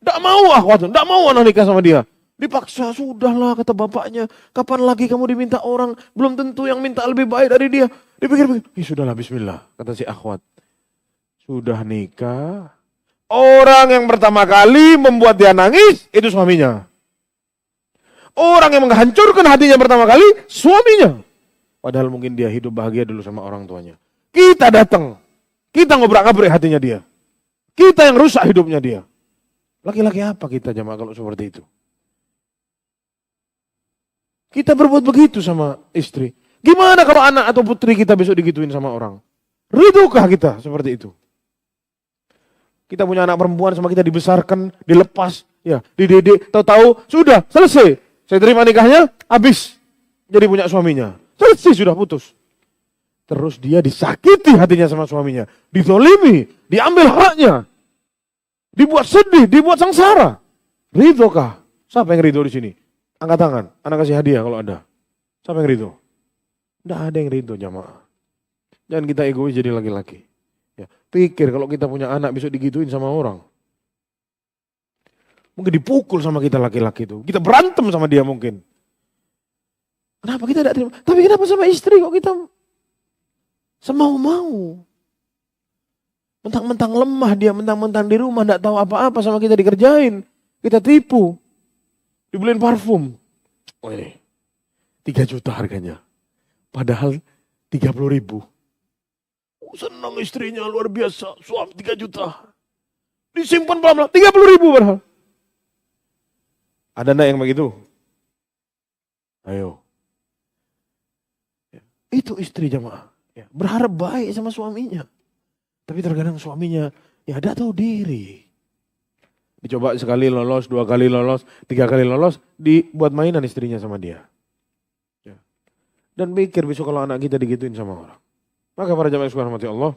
Speaker 1: Tidak mau akhwat. Tidak mau anak nikah sama dia. Dipaksa, sudahlah kata bapaknya. Kapan lagi kamu diminta orang. Belum tentu yang minta lebih baik dari dia. Dipikir-pikir. Sudahlah bismillah. Kata si akhwat. Sudah nikah, orang yang pertama kali membuat dia nangis, itu suaminya. Orang yang menghancurkan hatinya pertama kali, suaminya. Padahal mungkin dia hidup bahagia dulu sama orang tuanya. Kita datang, kita ngobrak-ngabrik hatinya dia. Kita yang rusak hidupnya dia. Laki-laki apa kita jamaah kalau seperti itu? Kita berbuat begitu sama istri. Gimana kalau anak atau putri kita besok digituin sama orang? Ridukah kita seperti itu? Kita punya anak perempuan sama kita dibesarkan, dilepas, ya, dididik, tahu-tahu sudah selesai. Saya terima nikahnya, habis jadi punya suaminya. Selesai sudah putus. Terus dia disakiti hatinya sama suaminya, dizolimi, diambil haknya, dibuat sedih, dibuat sengsara. Ridho kah? Siapa yang ridho di sini? Angkat tangan, anak kasih hadiah kalau ada. Siapa yang ridho? Tidak ada yang ridho jamaah. Jangan kita egois jadi laki-laki. Ya, pikir kalau kita punya anak besok digituin sama orang. Mungkin dipukul sama kita laki-laki itu. Kita berantem sama dia mungkin. Kenapa kita tidak terima? Tapi kenapa sama istri kok kita semau-mau? Mentang-mentang lemah dia, mentang-mentang di rumah tidak tahu apa-apa sama kita dikerjain. Kita tipu. Dibeliin parfum. Oh ini 3 juta harganya. Padahal 30.000. Senang istrinya luar biasa. Suami 3 juta. Disimpan pelan-pelan. 30.000 padahal. Ada enggak yang begitu? Ayo. Itu istri jamaah. Berharap baik sama suaminya. Tapi terkadang suaminya ya tidak tahu diri. Dicoba sekali lolos, 2 kali lolos, 3 kali lolos. Dibuat mainan istrinya sama dia. Dan pikir besok kalau anak kita digituin sama orang. Maka para jamaah sekalian rahmati Allah,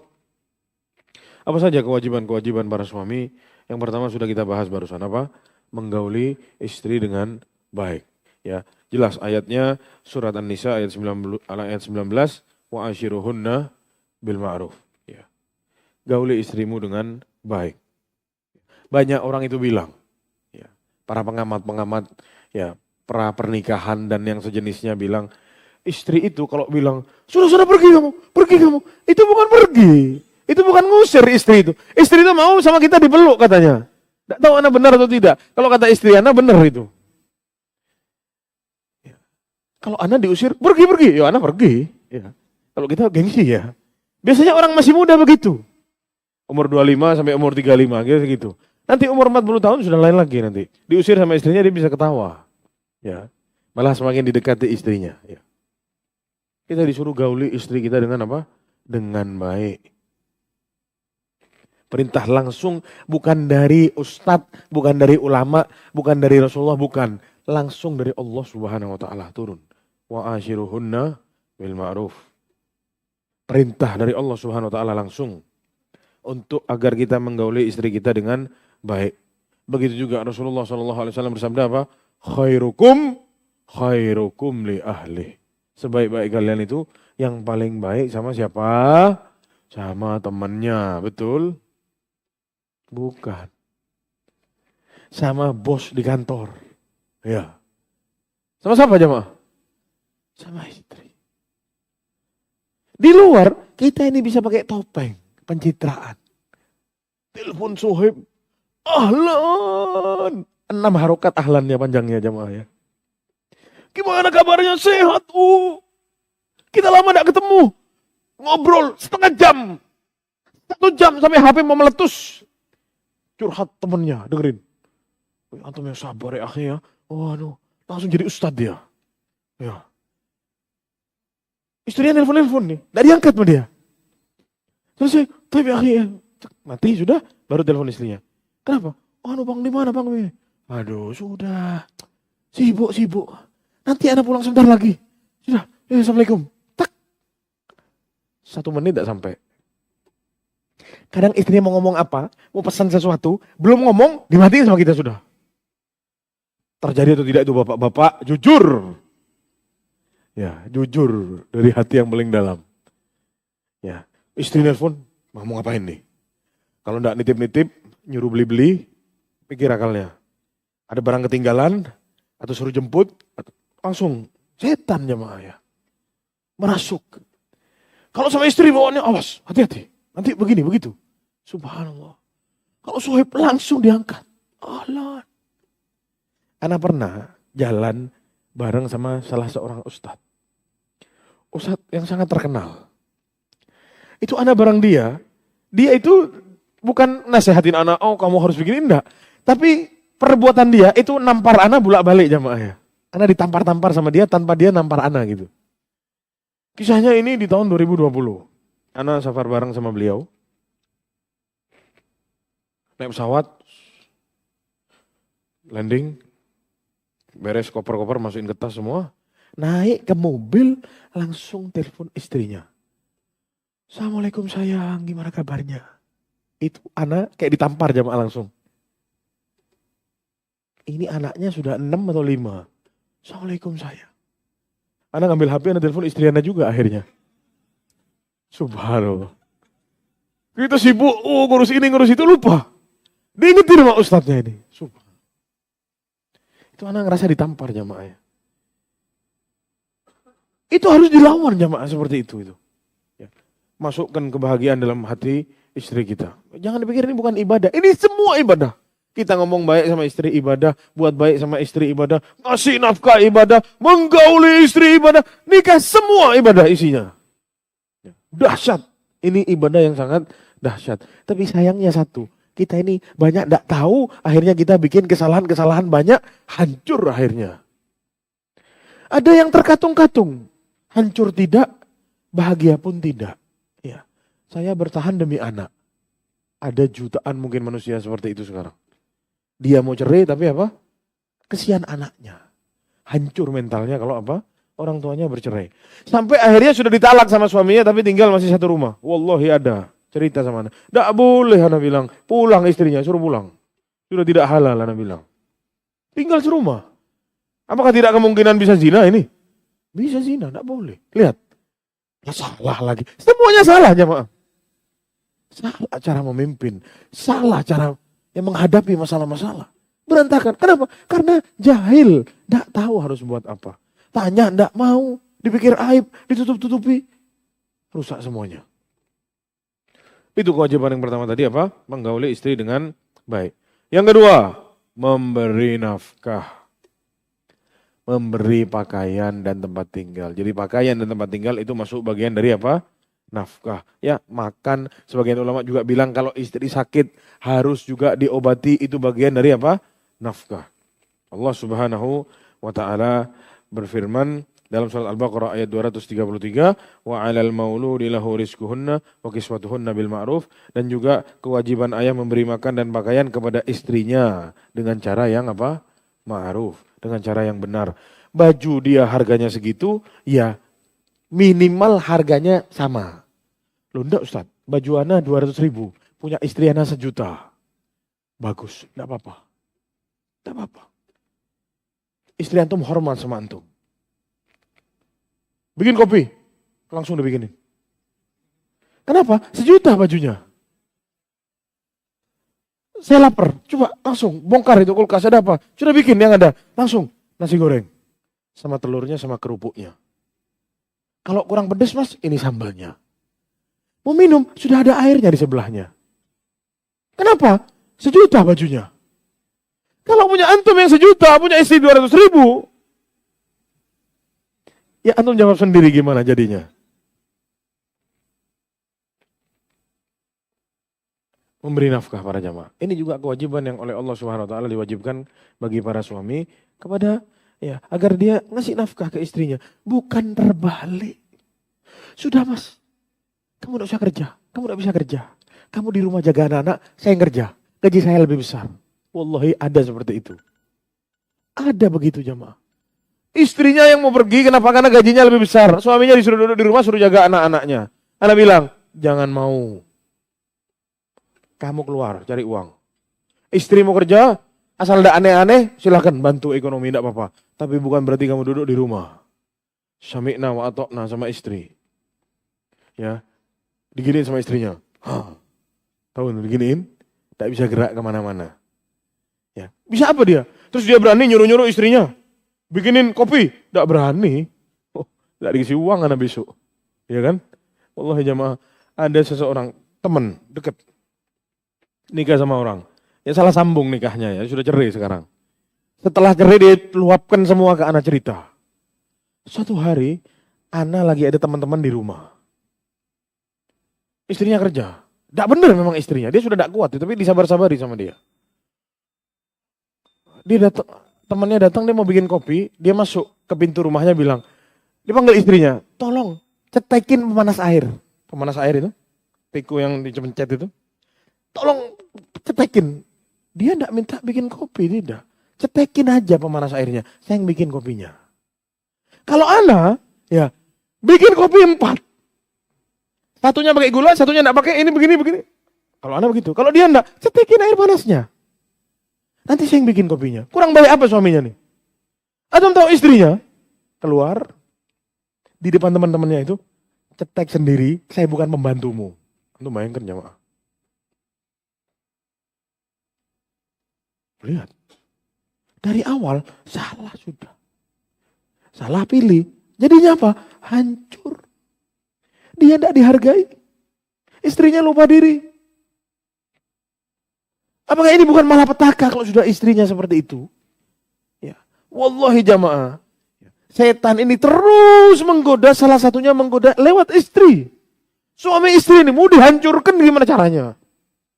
Speaker 1: apa saja kewajiban-kewajiban para suami? Yang pertama sudah kita bahas barusan apa? Menggauli istri dengan baik. Ya, jelas ayatnya surat An-Nisa ayat 19, wa ashiruhunna bil ma'ruf. Ya. Gauli istrimu dengan baik. Banyak orang itu bilang, ya, para pengamat-pengamat, ya, pra pernikahan dan yang sejenisnya bilang, istri itu kalau bilang, sudah pergi kamu. Itu bukan pergi. Itu bukan ngusir istri itu. Istri itu mau sama kita dipeluk katanya. Tidak tahu anak benar atau tidak. Kalau kata istri anak benar itu. Ya. Kalau anak diusir, pergi. Ya anak pergi. Ya. Kalau kita gengsi ya. Biasanya orang masih muda begitu. Umur 25 sampai umur 35 gitu. Nanti umur 40 tahun sudah lain lagi nanti. Diusir sama istrinya dia bisa ketawa. Ya. Malah semakin didekati istrinya. Ya. Kita disuruh gauli istri kita dengan apa? Dengan baik. Perintah langsung bukan dari ustadz, bukan dari ulama, bukan dari Rasulullah, bukan. Langsung dari Allah Subhanahu wa taala turun. Wa ashiruhunna bil ma'ruf. Perintah dari Allah Subhanahu wa taala langsung untuk agar kita menggauli istri kita dengan baik. Begitu juga Rasulullah sallallahu alaihi wasallam bersabda apa? Khairukum li ahli. Sebaik-baik kalian itu yang paling baik sama siapa? Sama temannya, betul?
Speaker 2: Bukan. Sama bos di kantor. Ya. Sama siapa jemaah? Sama istri. Di luar, kita ini bisa pakai topeng. Pencitraan. Telepon Sohib. Ahlan. 6 harokat ahlannya panjangnya jemaah ya. Gimana kabarnya? Sehat, Kita lama gak ketemu. Ngobrol setengah jam. 1 jam sampai HP mau meletus. Curhat temennya, dengerin. Antum yang sabar ya akhi ya. Langsung jadi ustad dia. Ya. Istrinya nelfon-nelfon nih. Gak diangkat sama dia. Terus tapi akhi ya. Mati sudah, baru telepon istrinya. Kenapa? Bang di mana bang? Aduh sudah. Sibuk. Nanti anak pulang sebentar lagi. Sudah, assalamualaikum. Tak. 1 menit tak sampai. Kadang istrinya mau ngomong apa, mau pesan sesuatu, belum ngomong, dimatiin sama kita sudah. Terjadi atau tidak itu bapak-bapak, jujur. Ya, jujur dari hati yang paling dalam. Ya, istri nelfon, mau ngapain nih? Kalau enggak nitip-nitip, nyuruh beli-beli, pikir akalnya. Ada barang ketinggalan, atau suruh jemput, atau langsung setan jemaah ya. Merasuk. Kalau sama istri bawaannya, awas, hati-hati. Nanti begini, begitu. Subhanallah. Kalau Suhaib langsung diangkat. Allah. Ana pernah jalan bareng sama salah seorang ustadz. Ustadz yang sangat terkenal. Itu ana bareng dia. Dia itu bukan nasehatin ana, kamu harus begini, enggak. Tapi perbuatan dia itu nampar ana bolak-balik jamaah ya. Ana ditampar-tampar sama dia tanpa dia nampar ana gitu. Kisahnya ini di tahun 2020. Ana safar bareng sama beliau. Naik pesawat. Landing. Beres koper-koper masukin ke tas semua. Naik ke mobil langsung telepon istrinya. Assalamualaikum sayang, gimana kabarnya? Itu anak kayak ditampar jamaah langsung. Ini anaknya sudah 6 atau 5. Assalamualaikum sayang. Anak ngambil HP, anak telepon istri anak juga akhirnya. Subhanallah. Kita sibuk, ngurus ini, ngurus itu, lupa. Diingetin sama ustadznya ini. Subhanallah. Itu anak ngerasa ditampar jamaah ya. Itu harus dilawan jamaah seperti itu. Ya. Masukkan kebahagiaan dalam hati istri kita. Jangan dipikir ini bukan ibadah. Ini semua ibadah. Kita ngomong baik sama istri ibadah, buat baik sama istri ibadah, ngasih nafkah ibadah, menggauli istri ibadah, nikah semua ibadah isinya. Dahsyat. Ini ibadah yang sangat dahsyat. Tapi sayangnya satu, kita ini banyak tidak tahu, akhirnya kita bikin kesalahan-kesalahan banyak, hancur akhirnya. Ada yang terkatung-katung, hancur tidak, bahagia pun tidak. Ya, saya bertahan demi anak. Ada jutaan mungkin manusia seperti itu sekarang. Dia mau cerai tapi apa? Kesian anaknya. Hancur mentalnya kalau apa? Orang tuanya bercerai. Sampai akhirnya sudah ditalak sama suaminya tapi tinggal masih satu rumah. Wallahi ada. Cerita sama anak. Tidak boleh anak bilang. Pulang istrinya, suruh pulang. Sudah tidak halal anak bilang. Tinggal serumah. Apakah tidak kemungkinan bisa zina ini? Bisa zina, tidak boleh. Lihat. Ya salah lagi. Semuanya salah jemaah. Salah cara memimpin. Salah cara yang menghadapi masalah-masalah. Berantakan. Kenapa? Karena jahil. Tidak tahu harus buat apa. Tanya tidak mau. Dipikir aib. Ditutup-tutupi. Rusak semuanya. Itu kewajiban yang pertama tadi apa? Menggauli istri dengan baik. Yang kedua, memberi nafkah. Memberi pakaian dan tempat tinggal. Jadi pakaian dan tempat tinggal itu masuk bagian dari apa? Nafkah. Ya, makan. Sebagian ulama juga bilang kalau istri sakit harus juga diobati, itu bagian dari apa? Nafkah. Allah Subhanahu wa taala berfirman dalam surat Al-Baqarah ayat 233, wa 'alal mauludi lahu rizquhunna wa kiswatuhunna bil ma'ruf, dan juga kewajiban ayah memberi makan dan pakaian kepada istrinya dengan cara yang apa? Ma'ruf, dengan cara yang benar. Baju dia harganya segitu, ya minimal harganya sama. Loh enggak Ustaz, baju ana 200.000, punya istri ana 1.000.000. Bagus, enggak apa-apa. Enggak apa-apa. Istri antum hormat sama antum. Bikin kopi, langsung dibikinin. Kenapa? 1.000.000 bajunya. Saya lapar, coba langsung bongkar itu kulkas, ada apa? Sudah bikin yang ada, langsung nasi goreng. Sama telurnya, sama kerupuknya. Kalau kurang pedas mas, ini sambalnya. Mau minum, sudah ada airnya di sebelahnya. Kenapa? 1 juta bajunya. Kalau punya antum yang 1 juta, punya istri 200.000, ya antum jawab sendiri gimana jadinya. Memberi nafkah para jamaah. Ini juga kewajiban yang oleh Allah Subhanahu wa taala diwajibkan bagi para suami kepada ya agar dia ngasih nafkah ke istrinya, bukan terbalik. Sudah mas, kamu tidak usah kerja, kamu tidak bisa kerja. Kamu di rumah jaga anak-anak, saya yang kerja. Gaji saya lebih besar. Wallahi ada seperti itu. Ada begitu jamaah. Istrinya yang mau pergi, kenapa? Karena gajinya lebih besar. Suaminya disuruh duduk di rumah, suruh jaga anak-anaknya. Anak bilang, jangan mau. Kamu keluar, cari uang. Istri mau kerja, asal tidak aneh-aneh, silahkan bantu ekonomi, tidak apa-apa. Tapi bukan berarti kamu duduk di rumah. Sami'na wa atokna sama istri. Ya, diginiin sama istrinya. Tahu diginiin, tak bisa gerak kemana-mana. Ya, bisa apa dia? Terus dia berani nyuruh-nyuruh istrinya. Bikinin kopi, tidak berani. Oh, tidak dikasih uang anak besok. Ya kan? Wallahi jamaah, ada seseorang, teman, dekat. Nikah sama orang. Ya salah sambung nikahnya ya, sudah cerai sekarang. Setelah cerai dia luapkan semua ke anak cerita. Suatu hari, Ana lagi ada teman-teman di rumah. Istrinya kerja. Tidak benar memang istrinya, dia sudah tidak kuat, tapi disabar-sabari sama dia. Dia datang, temannya datang, dia mau bikin kopi, dia masuk ke pintu rumahnya bilang, dia panggil istrinya, tolong cetekin pemanas air. Pemanas air itu, piku yang dipencet itu. Tolong cetekin. Dia tidak minta bikin kopi, tidak. Cetekin aja pemanas airnya. Saya yang bikin kopinya. Kalau Ana, ya bikin kopi 4. Satunya pakai gula, satunya tidak pakai. Ini begini. Kalau Ana begitu. Kalau dia tidak, cetekin air panasnya. Nanti saya yang bikin kopinya. Kurang baik apa suaminya nih? Atau tahu istrinya keluar di depan teman-temannya itu, cetek sendiri. Saya bukan pembantumu. Itu bayangkan jamaah. Lihat, dari awal salah sudah. Salah pilih. Jadinya apa? Hancur. Dia tidak dihargai. Istrinya lupa diri. Apakah ini bukan malapetaka kalau sudah istrinya seperti itu? Ya. Wallahi jamaah. Setan ini terus menggoda, salah satunya menggoda lewat istri. Suami istri ini mau dihancurkan gimana caranya?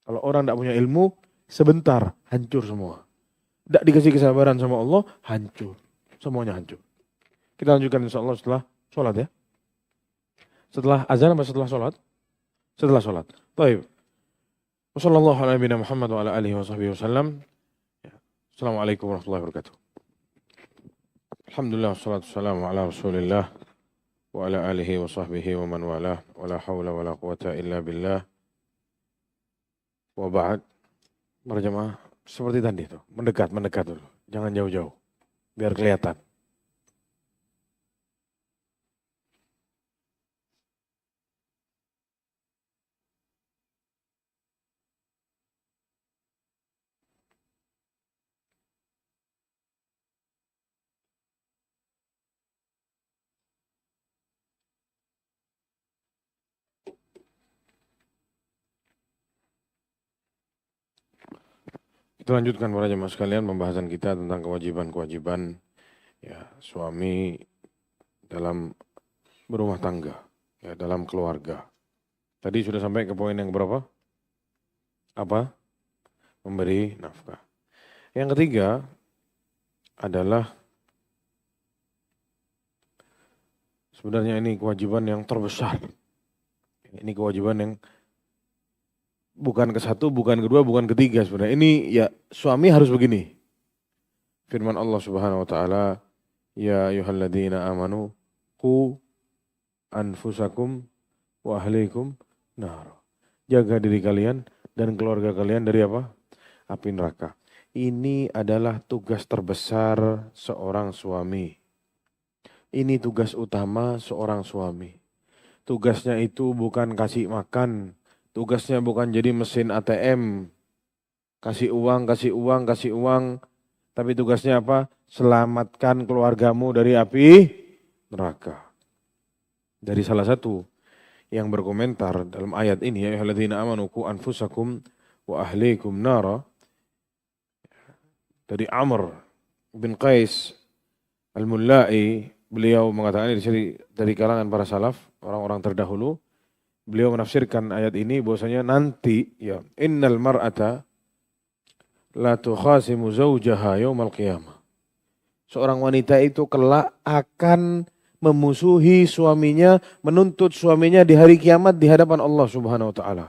Speaker 2: Kalau orang tidak punya ilmu, sebentar, hancur semua. Tidak dikasih kesabaran sama Allah, hancur. Semuanya hancur. Kita lanjutkan insya Allah setelah sholat ya. Setelah azan atau setelah sholat? Setelah sholat. Baik. Wassalamualaikum warahmatullahi wabarakatuh. Assalamualaikum warahmatullahi wabarakatuh. Alhamdulillah, wassalatu wassalamu ala rasulillah wa ala alihi wa sahbihi wa man walah wa la hawla wa la quwata illa billah wa ba'd. Berjamaah seperti tadi itu, mendekat dulu, jangan jauh-jauh, biar kelihatan. Kita lanjutkan para jemaah sekalian pembahasan kita tentang kewajiban-kewajiban ya suami dalam berumah tangga, ya dalam keluarga. Tadi sudah sampai ke poin yang berapa? Apa? Memberi nafkah. Yang ketiga adalah sebenarnya ini kewajiban yang terbesar. Ini kewajiban yang bukan ke satu, bukan kedua, bukan ketiga sebenarnya. Ini ya suami harus begini. Firman Allah Subhanahu wa taala, ya ayyuhalladzina amanu qu anfusakum wa ahlikum nar. Jaga diri kalian dan keluarga kalian dari apa? Api neraka. Ini adalah tugas terbesar seorang suami. Ini tugas utama seorang suami. Tugasnya itu bukan kasih makan. Tugasnya bukan jadi mesin ATM. Kasih uang, kasih uang, kasih uang. Tapi tugasnya apa? Selamatkan keluargamu dari api neraka. Dari salah satu yang berkomentar dalam ayat ini, ya ayyuhalladzina amanu qu anfusakum wa ahlikum nara, dari Amr bin Qais Al-Mullai, beliau mengatakan di sini dari kalangan para salaf, orang-orang terdahulu, beliau menafsirkan ayat ini bahwasanya nanti ya innal mar'ata la tukhasimu zawjaha yaumal qiyamah. Seorang wanita itu kelak akan memusuhi suaminya, menuntut suaminya di hari kiamat di hadapan Allah Subhanahu wa taala.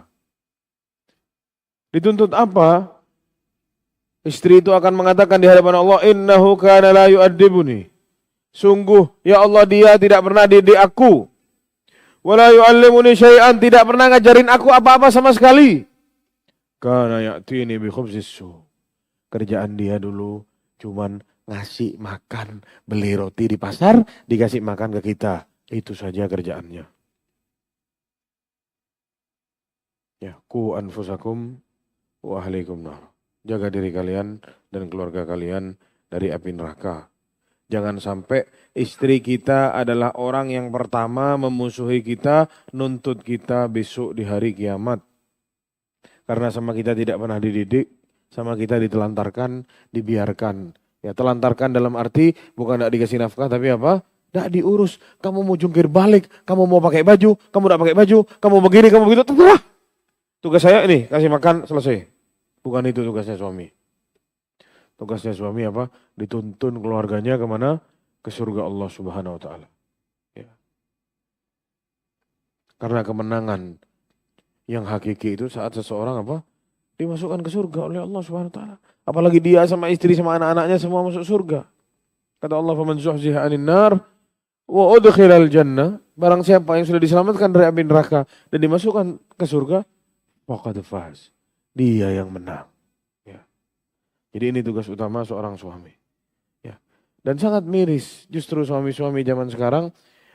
Speaker 2: Dituntut apa? Istri itu akan mengatakan di hadapan Allah, innahu kana la yu'addibuni. Sungguh ya Allah dia tidak pernah didik aku. Wala yu'allimuni syai'an, tidak pernah ngajarin aku apa-apa sama sekali. Kana ya'tini bi khubzis su. Kerjaan dia dulu cuman ngasih makan, beli roti di pasar, dikasih makan ke kita. Itu saja kerjaannya. Ya, ku anfusakum wa ahlikum nar. Jaga diri kalian dan keluarga kalian dari api neraka. Jangan sampai istri kita adalah orang yang pertama memusuhi kita, nuntut kita besok di hari kiamat. Karena sama kita tidak pernah dididik, sama kita ditelantarkan, dibiarkan. Ya, telantarkan dalam arti bukan tidak dikasih nafkah, tapi apa? Tidak diurus. Kamu mau jungkir balik, kamu mau pakai baju, kamu tidak pakai baju, kamu begini, kamu begitu, terserah. Tugas saya ini, kasih makan, selesai. Bukan itu tugasnya suami. Tugasnya suami apa? Dituntun keluarganya kemana? Ke surga Allah Subhanahu wa taala. Ya. Karena kemenangan yang hakiki itu saat seseorang apa? Dimasukkan ke surga oleh Allah Subhanahu wa taala. Apalagi dia sama istri sama anak-anaknya semua masuk surga. Kata Allah, "Faman zuhziha 'anil nar wa udkhilal jannah." Barang siapa yang sudah diselamatkan dari api neraka dan dimasukkan ke surga, faqad faz. Dia yang menang. Ya. Jadi ini tugas utama seorang suami. Ya. Dan sangat miris justru suami-suami zaman sekarang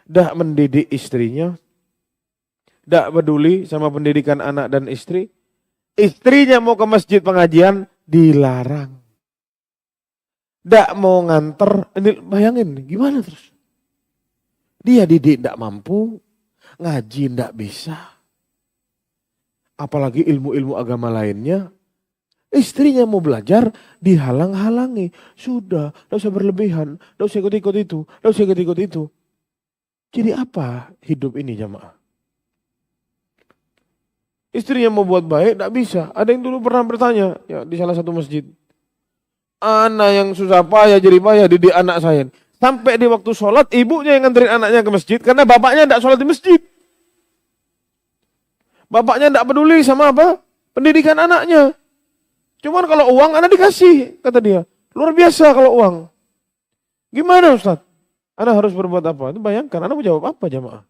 Speaker 2: dah mendidik istrinya, dah peduli sama pendidikan anak dan istri. Istrinya mau ke masjid pengajian dilarang. Dak mau nganter, ini bayangin gimana terus. Dia didik tidak mampu, ngaji tidak bisa. Apalagi ilmu-ilmu agama lainnya. Istrinya mau belajar, dihalang-halangi. Sudah, tidak usah berlebihan, tidak usah ikut-ikut itu, tidak usah ikut-ikut itu. Jadi apa hidup ini jamaah? Istrinya mau buat baik, tidak bisa. Ada yang dulu pernah bertanya ya, di salah satu masjid. Anak yang susah payah, jadi payah didik anak saya. Sampai di waktu sholat, ibunya yang nganterin anaknya ke masjid, karena bapaknya tidak sholat di masjid. Bapaknya tidak peduli sama apa? Pendidikan anaknya. Cuman kalau uang anak dikasih, kata dia. Luar biasa kalau uang. Gimana Ustaz? Anak harus berbuat apa? Itu bayangkan, anak mau jawab apa jamaah?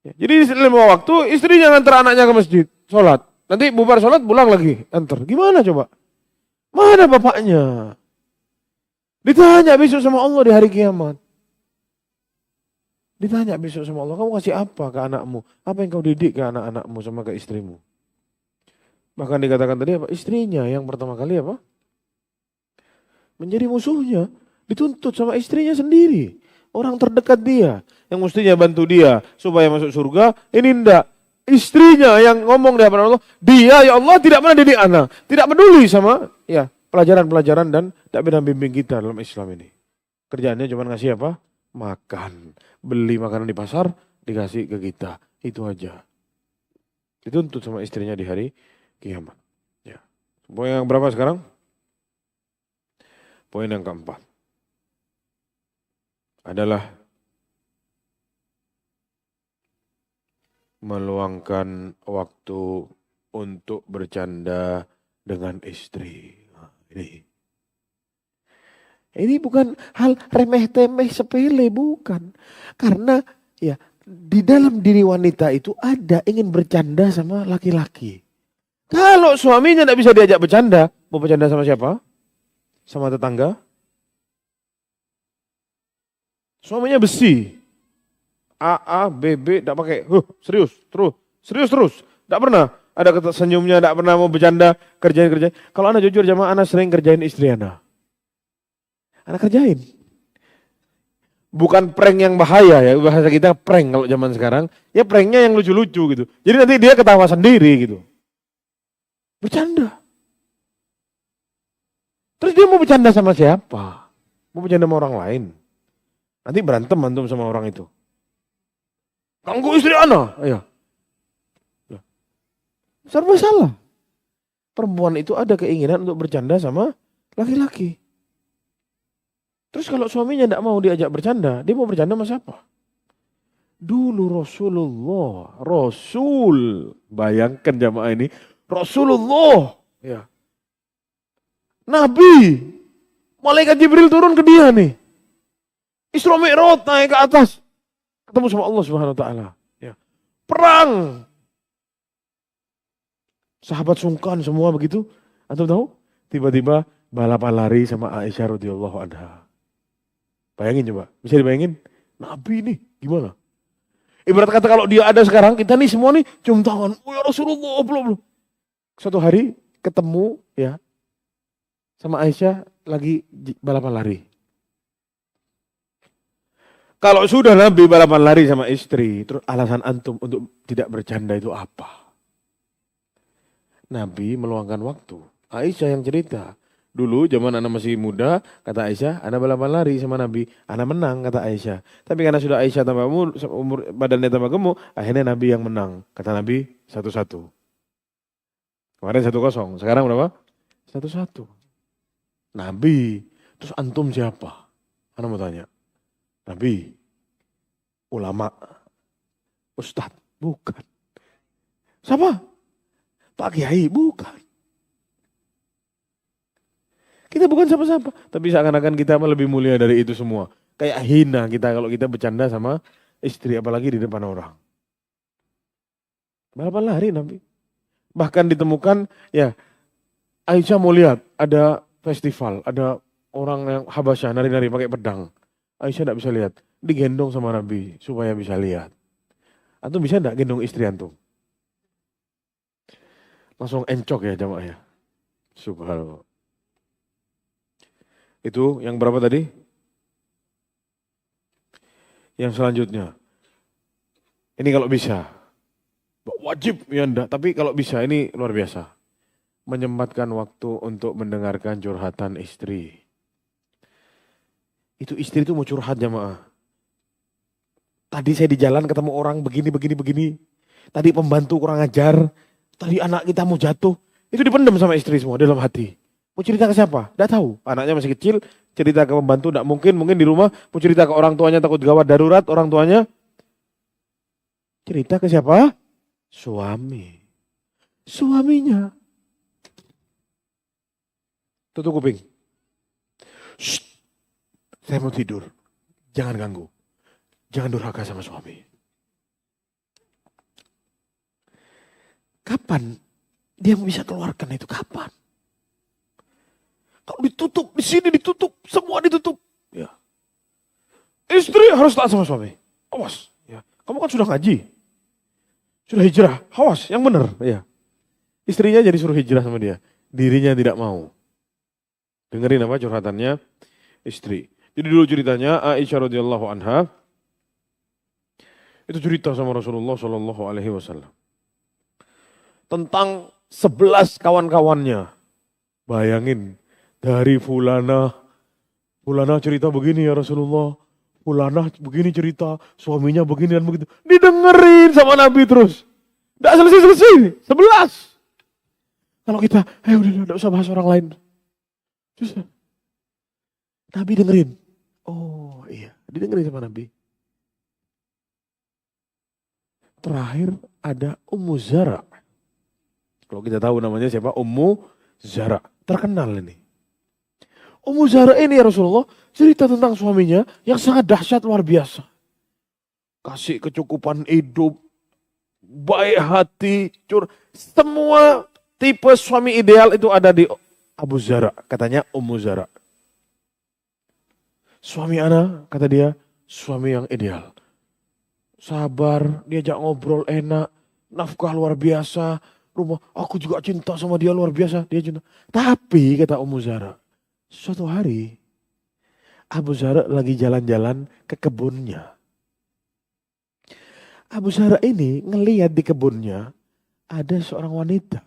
Speaker 2: Ya, jadi lima waktu istrinya nganter anaknya ke masjid, sholat. Nanti bubar sholat pulang lagi, antar. Gimana coba? Mana bapaknya? Ditanya besok sama Allah di hari kiamat. Ditanya besok sama Allah, kamu kasih apa ke anakmu? Apa yang kau didik ke anak-anakmu sama ke istrimu? Bahkan dikatakan tadi apa? Istrinya yang pertama kali apa? Menjadi musuhnya. Dituntut sama istrinya sendiri. Orang terdekat dia. Yang mestinya bantu dia supaya masuk surga. Ini enggak. Istrinya yang ngomong di hadapan Allah. Dia ya Allah tidak pernah didik anak. Tidak peduli sama ya pelajaran-pelajaran dan tidak pernah bimbing kita dalam Islam ini. Kerjaannya cuma ngasih apa? Makan. Beli makanan di pasar, dikasih ke kita. Itu aja. Dituntut sama istrinya di hari kiamat. Ya. Poin yang berapa sekarang? Poin yang keempat. Adalah meluangkan waktu untuk bercanda dengan istri. Nah, ini bukan hal remeh-temeh sepele, bukan. Karena ya di dalam diri wanita itu ada ingin bercanda sama laki-laki. Kalau suaminya tidak bisa diajak bercanda, mau bercanda sama siapa? Sama tetangga? Suaminya besi. A, B, tidak pakai. Serius terus. Tidak pernah. ada senyumnya, tidak pernah mau bercanda, kerjain. Kalau Anda jujur jamaah, Anda sering kerjain istri Anda. Anda kerjain. Bukan prank yang bahaya ya, bahasa kita prank kalau zaman sekarang. Ya pranknya yang lucu-lucu gitu. Jadi nanti dia ketawa sendiri gitu. Bercanda. Terus dia mau bercanda sama siapa? Mau bercanda sama orang lain. Nanti berantem antum sama orang itu. Ganggu istri Ana. Ayo. Serba salah. Perempuan itu ada keinginan untuk bercanda sama laki-laki. Terus kalau suaminya tidak mau diajak bercanda, dia mau bercanda sama siapa? Dulu Rasul, bayangkan jamaah ini, Rasulullah, ya. Nabi, malaikat Jibril turun ke dia nih. Isra Mi'raj naik ke atas, ketemu sama Allah Subhanahu Wa Taala. Ya. Perang, sahabat sungkan semua begitu. Antum tahu? Tiba-tiba balapan lari sama Aisyah radhiyallahu anha. Bayangin coba, bisa dibayangin? Nabi nih, gimana? Ibarat kata kalau dia ada sekarang, kita nih semua nih cium tangan. Oh ya Rasulullah, belum. Suatu hari ketemu ya sama Aisyah lagi balapan lari. Kalau sudah Nabi balapan lari sama istri, terus alasan antum untuk tidak bercanda itu apa? Nabi meluangkan waktu. Aisyah yang cerita. Dulu zaman anak masih muda, kata Aisyah, anak balapan lari sama Nabi, anak menang, kata Aisyah. Tapi karena sudah Aisyah tambah umur badannya tambah gemuk, akhirnya Nabi yang menang. Kata Nabi 1-1. Kemarin 1-0, sekarang berapa? 1-1. Nabi, terus antum siapa? Anak mau tanya. Nabi, ulama, ustadz, bukan. Siapa? Pak Kiai, bukan. Kita bukan siapa-siapa, tapi seakan-akan kita lebih mulia dari itu semua. Kayak hina kita kalau kita bercanda sama istri, apalagi di depan orang. Balapan lari Nabi. Bahkan ditemukan, ya Aisyah mau lihat, ada festival, ada orang yang Habasyah nari-nari pakai pedang. Aisyah tidak bisa lihat, digendong sama Nabi supaya bisa lihat. Antum bisa tidak gendong istri antum? Langsung encok ya jamaah ya. Subhanallah. Itu yang berapa tadi? Yang selanjutnya. Ini kalau bisa. Wajib ya enggak, tapi kalau bisa ini luar biasa. Menyempatkan waktu untuk mendengarkan curhatan istri. Itu istri itu mau curhat jamaah. Tadi saya di jalan ketemu orang begini. Tadi pembantu kurang ajar. Tadi anak kita mau jatuh. Itu dipendam sama istri semua dalam hati. Mau cerita ke siapa? Tidak tahu. Anaknya masih kecil, cerita ke pembantu tidak mungkin. Mungkin di rumah mau cerita ke orang tuanya takut gawat darurat. Orang tuanya cerita ke siapa? Suami. Suaminya. Tutup kuping. Shh. Saya mau tidur. Jangan ganggu. Jangan durhaka sama suami. Kapan dia bisa keluarkan itu? Kapan? Kalau ditutup, di sini ditutup, semua ditutup. Ya. Istri harus taat sama suami. Awas. Ya. Kamu kan sudah ngaji. Sudah hijrah. Awas, yang benar. Ya. Istrinya jadi suruh hijrah sama dia. Dirinya tidak mau. Dengerin apa curhatannya istri. Jadi dulu ceritanya Aisyah radhiyallahu anha itu cerita sama Rasulullah Shallallahu Alaihi Wasallam tentang 11 kawan-kawannya. Bayangin. Dari Fulana cerita begini ya Rasulullah. Fulana begini cerita, suaminya begini dan begitu. Didengerin sama Nabi terus. Tidak selesai. 11. Kalau kita, ayo udah tidak usah bahas orang lain. Terus Nabi dengerin. Oh iya, didengerin sama Nabi. Terakhir ada Ummu Zara. Kalau kita tahu namanya siapa? Ummu Zara. Terkenal ini. Ummu Zara ini ya Rasulullah cerita tentang suaminya yang sangat dahsyat luar biasa. Kasih kecukupan hidup, baik hati, semua tipe suami ideal itu ada di Abu Zara. Katanya Ummu Zara. Suami ana, kata dia, suami yang ideal. Sabar, diajak ngobrol enak, nafkah luar biasa, rumah, aku juga cinta sama dia luar biasa, dia cinta. Tapi kata Ummu Zara, suatu hari Abu Zara lagi jalan-jalan ke kebunnya. Abu Zara ini ngelihat di kebunnya ada seorang wanita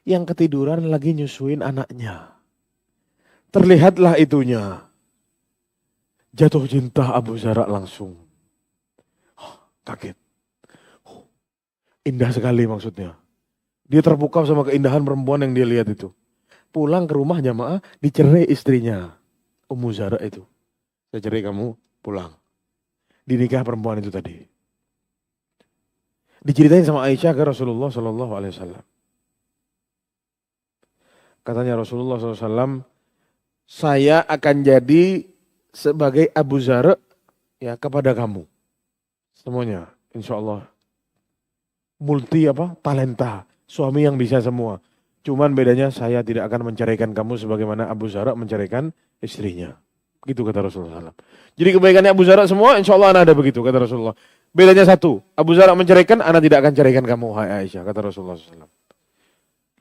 Speaker 2: yang ketiduran lagi nyusuin anaknya. Terlihatlah itunya. Jatuh cinta Abu Zara langsung. Kaget. Indah sekali maksudnya. Dia terpukau sama keindahan perempuan yang dia lihat itu. Pulang ke rumah jamaah, dicerai istrinya. Ummu Zara itu. Saya cerai kamu, pulang. Dinikah perempuan itu tadi. Diceritain sama Aisyah ke Rasulullah SAW. Katanya Rasulullah SAW, saya akan jadi sebagai Abu Zara ya kepada kamu. Semuanya, insya Allah. Multi talenta. Suami yang bisa semua. Cuman bedanya saya tidak akan menceraikan kamu sebagaimana Abu Zara menceraikan istrinya. Begitu kata Rasulullah SAW. Jadi kebaikannya Abu Zara semua, insya Allah anak ada begitu kata Rasulullah. Bedanya satu, Abu Zara menceraikan, anak tidak akan ceraikan kamu, hai Aisyah, kata Rasulullah SAW.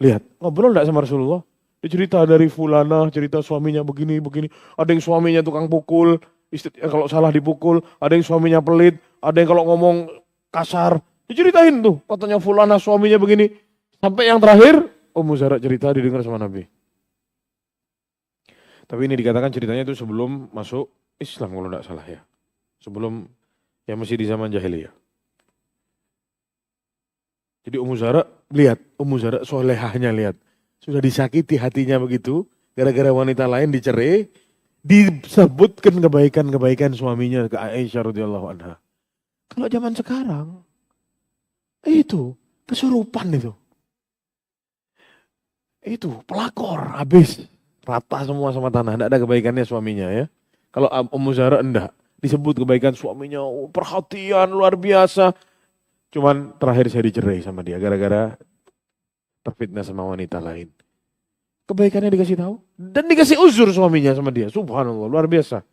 Speaker 2: Lihat, ngobrol enggak sama Rasulullah? Dia cerita dari fulana, cerita suaminya begini. Ada yang suaminya tukang pukul, istri, kalau salah dipukul. Ada yang suaminya pelit, ada yang kalau ngomong kasar. Diceritain tuh, katanya fulana suaminya begini. Sampai yang terakhir, Ummu Zara cerita didengar sama Nabi. Tapi ini dikatakan ceritanya itu sebelum masuk Islam kalau tidak salah ya. Sebelum, ya masih di zaman jahiliyah. Jadi Ummu Zara, lihat, Ummu Zara solehahnya lihat. Sudah disakiti hatinya begitu, gara-gara wanita lain dicerai, disebutkan kebaikan-kebaikan suaminya ke Aisyah radhiyallahu anha. Kalau zaman sekarang, itu kesurupan itu. Itu pelakor, habis. Rata semua sama tanah, tidak ada kebaikannya suaminya ya. Kalau Ummu Zara enggak, disebut kebaikan suaminya, perhatian luar biasa. Cuman terakhir saya dicerai sama dia, gara-gara terfitnah sama wanita lain. Kebaikannya dikasih tahu dan dikasih uzur suaminya sama dia. Subhanallah, luar biasa.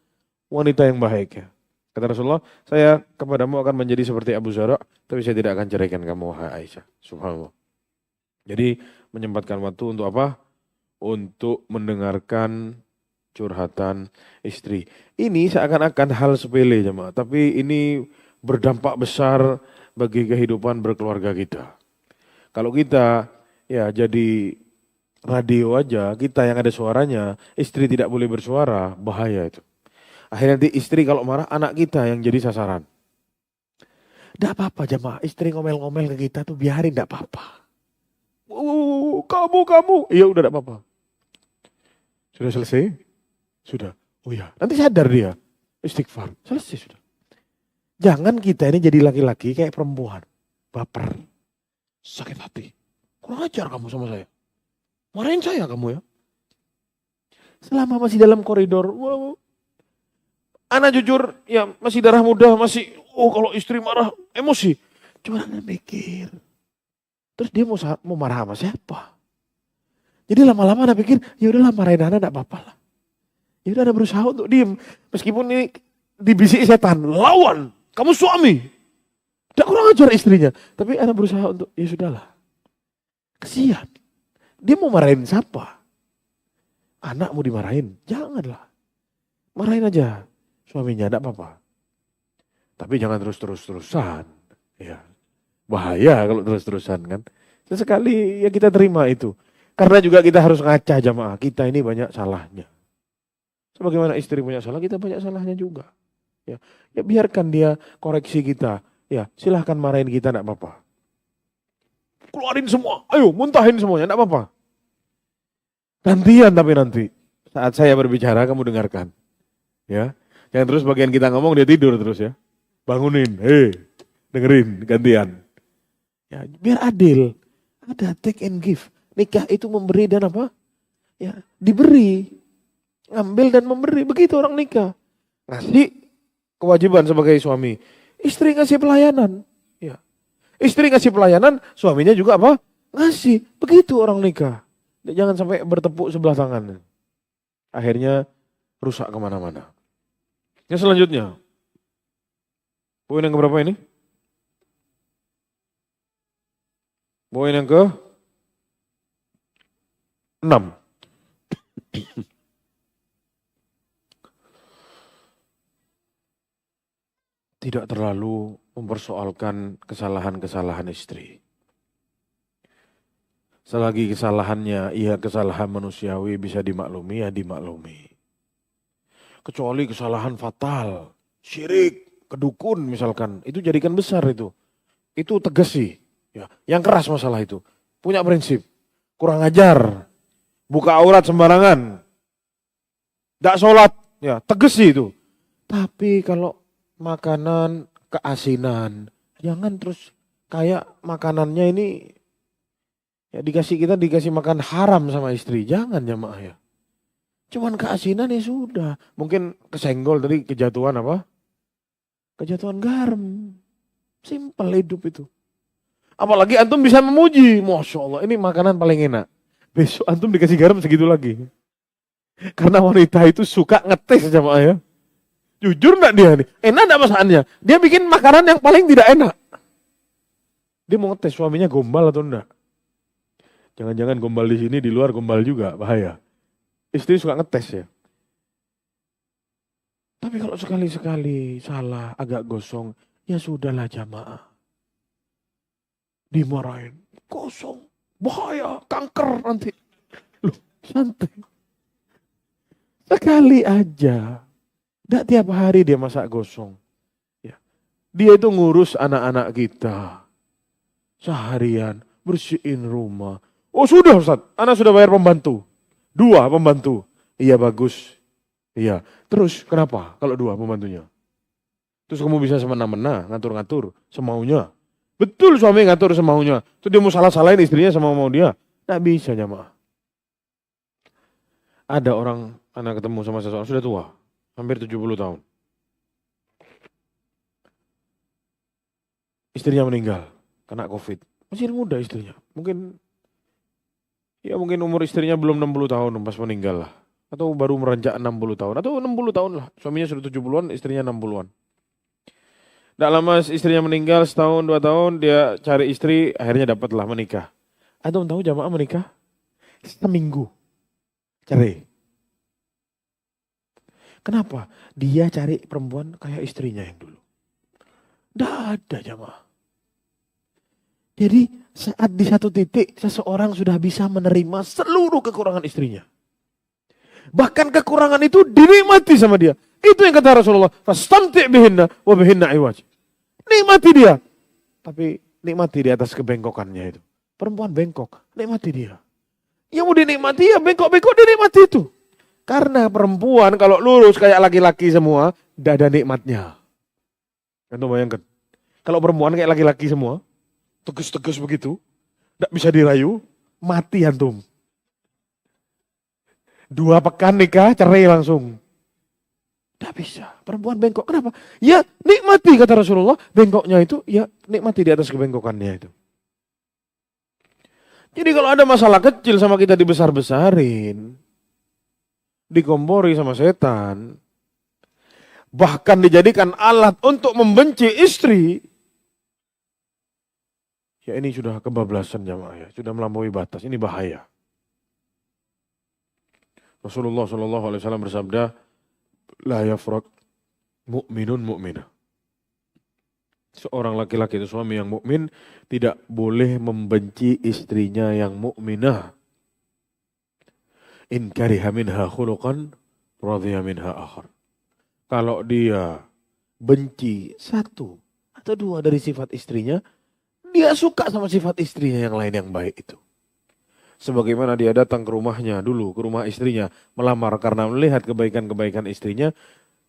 Speaker 2: Wanita yang baik ya. Kata Rasulullah, saya kepadamu akan menjadi seperti Abu Zara, tapi saya tidak akan ceraikan kamu, wahai Aisyah. Subhanallah. Jadi menyempatkan waktu untuk apa? Untuk mendengarkan curhatan istri. Ini seakan-akan hal sepele jemaah, tapi ini berdampak besar bagi kehidupan berkeluarga kita. Kalau kita ya jadi radio aja, kita yang ada suaranya, istri tidak boleh bersuara, bahaya itu. Akhirnya nanti istri kalau marah, anak kita yang jadi sasaran. Tidak apa-apa jemaah, istri ngomel-ngomel ke kita tuh biarin, tidak apa-apa. Kamu. Iya udah tidak apa-apa. Sudah selesai? Sudah. Oh ya, nanti sadar dia. Istighfar. Selesai sudah. Jangan kita ini jadi laki-laki kayak perempuan. Baper. Sakit hati. Kurang ajar kamu sama saya. Marahin saya kamu ya. Selama masih dalam koridor. Wow. Anak jujur, ya masih darah muda, masih, kalau istri marah, emosi. Cuma anak mikir. Terus dia mau marah sama siapa? Jadi lama-lama anak pikir, ya udahlah marahin anak, enggak apa-apa lah. Ya udah, anak berusaha untuk diem. Meskipun ini dibisik setan, lawan, kamu suami. Tidak kurang ajar istrinya. Tapi anak berusaha untuk, ya sudahlah. Kesian. Dia mau marahin siapa? Anak mau dimarahin? Janganlah. Marahin aja suaminya, enggak apa-apa. Tapi jangan terus-terusan. Ya. Bahaya kalau terus-terusan kan. Sesekali ya kita terima itu. Karena juga kita harus ngaca jamaah. Kita ini banyak salahnya. Sebagaimana istri banyak salah, kita banyak salahnya juga. Ya biarkan dia koreksi kita. Ya silahkan marahin kita, enggak apa-apa. Keluarin semua, ayo muntahin semuanya, enggak apa-apa. Gantian tapi nanti. Saat saya berbicara kamu dengarkan. Ya, jangan terus bagian kita ngomong dia tidur terus ya. Bangunin, dengerin, gantian. Ya, biar adil. Ada take and give. Nikah itu memberi dan apa? Ya, diberi. Ngambil dan memberi. Begitu orang nikah. Ngasih kewajiban sebagai suami. Istri ngasih pelayanan. Ya. Istri ngasih pelayanan, suaminya juga apa? Ngasih. Begitu orang nikah. Jangan sampai bertepuk sebelah tangan. Akhirnya rusak kemana-mana. Yang selanjutnya. Poin yang keberapa ini? Poin yang ke 6. Tidak terlalu mempersoalkan kesalahan-kesalahan istri. Selagi kesalahannya, kesalahan manusiawi bisa dimaklumi, ya dimaklumi. Kecuali kesalahan fatal, syirik, kedukun misalkan, itu jadikan besar itu. Itu tegas sih, ya. Yang keras masalah itu. Punya prinsip, kurang ajar, buka aurat sembarangan, tidak sholat, ya tegas sih itu. Tapi kalau makanan keasinan, jangan terus kayak makanannya ini ya dikasih makan haram sama istri, jangan jamaah ya. Cuman keasinan ya sudah. Mungkin kesenggol tadi kejatuhan apa? Kejatuhan garam. Simpel hidup itu. Apalagi antum bisa memuji, Masya Allah ini makanan paling enak. Besok antum dikasih garam segitu lagi. Karena wanita itu suka ngetes jamaah ya. Jujur enggak dia nih? Enak enggak masakannya? Dia bikin makanan yang paling tidak enak. Dia mau ngetes suaminya gombal atau enggak. Jangan-jangan gombal di sini, di luar gombal juga, bahaya. Istri suka ngetes ya. Tapi kalau sekali-sekali salah, agak gosong, ya sudahlah jamaah. Dimarahin, gosong, bahaya, kanker nanti. Loh, santai. Sekali aja. Tidak tiap hari dia masak gosong. Ya. Dia itu ngurus anak-anak kita. Seharian, bersihin rumah. Oh sudah Ustaz, anak sudah bayar pembantu. 2 pembantu. Iya bagus. Iya. Terus kenapa kalau 2 pembantunya? Terus kamu bisa semena-mena, ngatur-ngatur, semaunya. Betul suami ngatur semaunya. Terus dia mau salah-salahin istrinya sama mau dia. Tidak bisa jamaah. Ada orang, anak ketemu sama seseorang, sudah tua. Hampir 70 tahun. Istrinya meninggal, kena COVID. Masih muda istrinya. Mungkin umur istrinya belum 60 tahun pas meninggal lah. Atau baru meranjak 60 tahun. Atau 60 tahun lah. Suaminya sudah 70-an, istrinya 60-an. Tidak lama istrinya meninggal, setahun 2 tahun dia cari istri, akhirnya dapatlah menikah. Antum tahu jamaah menikah? Seminggu. Cerai. Kenapa? Dia cari perempuan kayak istrinya yang dulu. Tidak ada jamaah. Jadi saat di satu titik seseorang sudah bisa menerima seluruh kekurangan istrinya. Bahkan kekurangan itu dinikmati sama dia. Itu yang kata Rasulullah. Fastamti' bihinna wa bihinna iwaj. Nikmati dia. Tapi nikmati di atas kebengkokannya itu. Perempuan bengkok. Nikmati dia. Yang mau dinikmati ya bengkok-bengkok dinikmati itu. Karena perempuan kalau lurus kayak laki-laki semua, tidak ada nikmatnya. Antum bayangkan. Kalau perempuan kayak laki-laki semua, tegas-tegas begitu, tidak bisa dirayu, mati antum. 2 pekan nikah, cerai langsung. Tidak bisa. Perempuan bengkok. Kenapa? Ya nikmati kata Rasulullah. Bengkoknya itu ya nikmati di atas kebengkokannya itu. Jadi kalau ada masalah kecil sama kita dibesar-besarin, dikompori sama setan, bahkan dijadikan alat untuk membenci istri, ya ini sudah kebablasan jamaah ya, sudah melampaui batas, ini bahaya. Rasulullah SAW bersabda, la yafrak mu'minun mu'minah. Seorang laki-laki itu suami yang mukmin tidak boleh membenci istrinya yang mukminah. In kariha minha khuluqan radhiya minha akhar. Kalau dia benci 1 atau 2 dari sifat istrinya, dia suka sama sifat istrinya yang lain yang baik itu. Sebagaimana dia datang ke rumahnya dulu, ke rumah istrinya, melamar karena melihat kebaikan-kebaikan istrinya,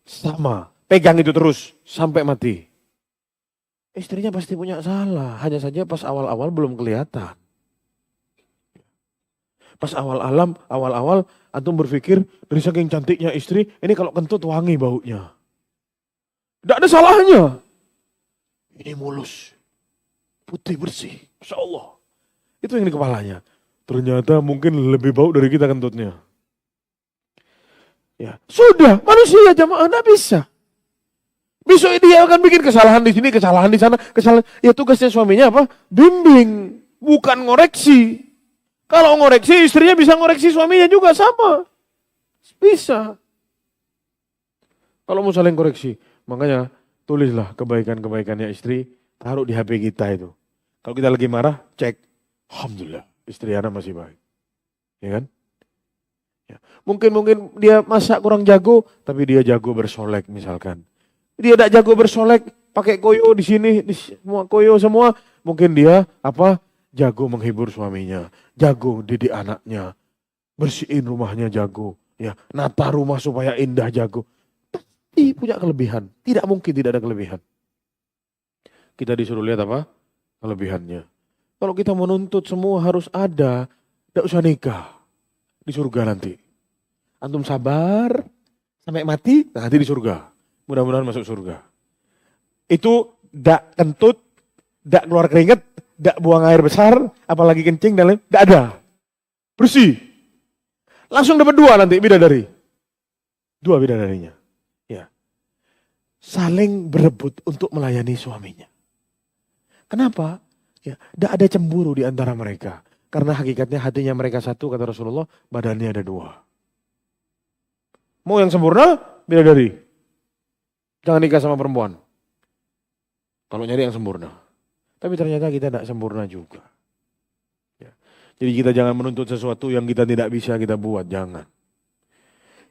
Speaker 2: sama. Pegang itu terus sampai mati. Istrinya pasti punya salah, hanya saja pas awal-awal belum kelihatan. Pas awal-awal antum berpikir dari saking cantiknya istri, ini kalau kentut wangi baunya. Tidak ada salahnya. Ini mulus, putih bersih, Masya Allah. Itu yang di kepalanya. Ternyata mungkin lebih bau dari kita kentutnya. Ya, sudah, manusia jamaah tidak bisa. Besok dia akan bikin kesalahan di sini, kesalahan di sana, kesalahan. Ya tugasnya suaminya apa? Bimbing. bukan ngoreksi. Kalau ngoreksi, istrinya bisa ngoreksi suaminya juga sama. Bisa. Kalau mau saling koreksi, makanya tulislah kebaikan-kebaikannya istri, taruh di HP kita itu. Kalau kita lagi marah, cek. Alhamdulillah, istri anak masih baik. Ya kan? Ya. Mungkin dia masak kurang jago, tapi dia jago bersolek misalkan. Dia tidak jago bersolek, pakai koyo di sini, semua koyo semua. Mungkin dia jago menghibur suaminya, jago didik anaknya, bersihin rumahnya jago, ya, nata rumah supaya indah jago. Pasti punya kelebihan. Tidak mungkin tidak ada kelebihan. Kita disuruh lihat kelebihannya. Kalau kita menuntut semua harus ada, tidak usah nikah di surga nanti. Antum sabar sampai mati, nanti di surga. Mudah-mudahan masuk surga. Itu tidak kentut, tidak keluar keringat, tidak buang air besar, apalagi kencing dan lain, tidak ada. Bersih. Langsung dapat 2 nanti bidadari. 2 bidadarinya. Ya. Saling berebut untuk melayani suaminya. Kenapa? Ya, tidak ada cemburu di antara mereka. Karena hakikatnya hatinya mereka satu, kata Rasulullah, badannya ada 2. Mau yang sempurna, bidadari. Jangan nikah sama perempuan. Kalau nyari yang sempurna. Tapi ternyata kita tidak sempurna juga. Ya. Jadi kita jangan menuntut sesuatu yang kita tidak bisa kita buat. Jangan.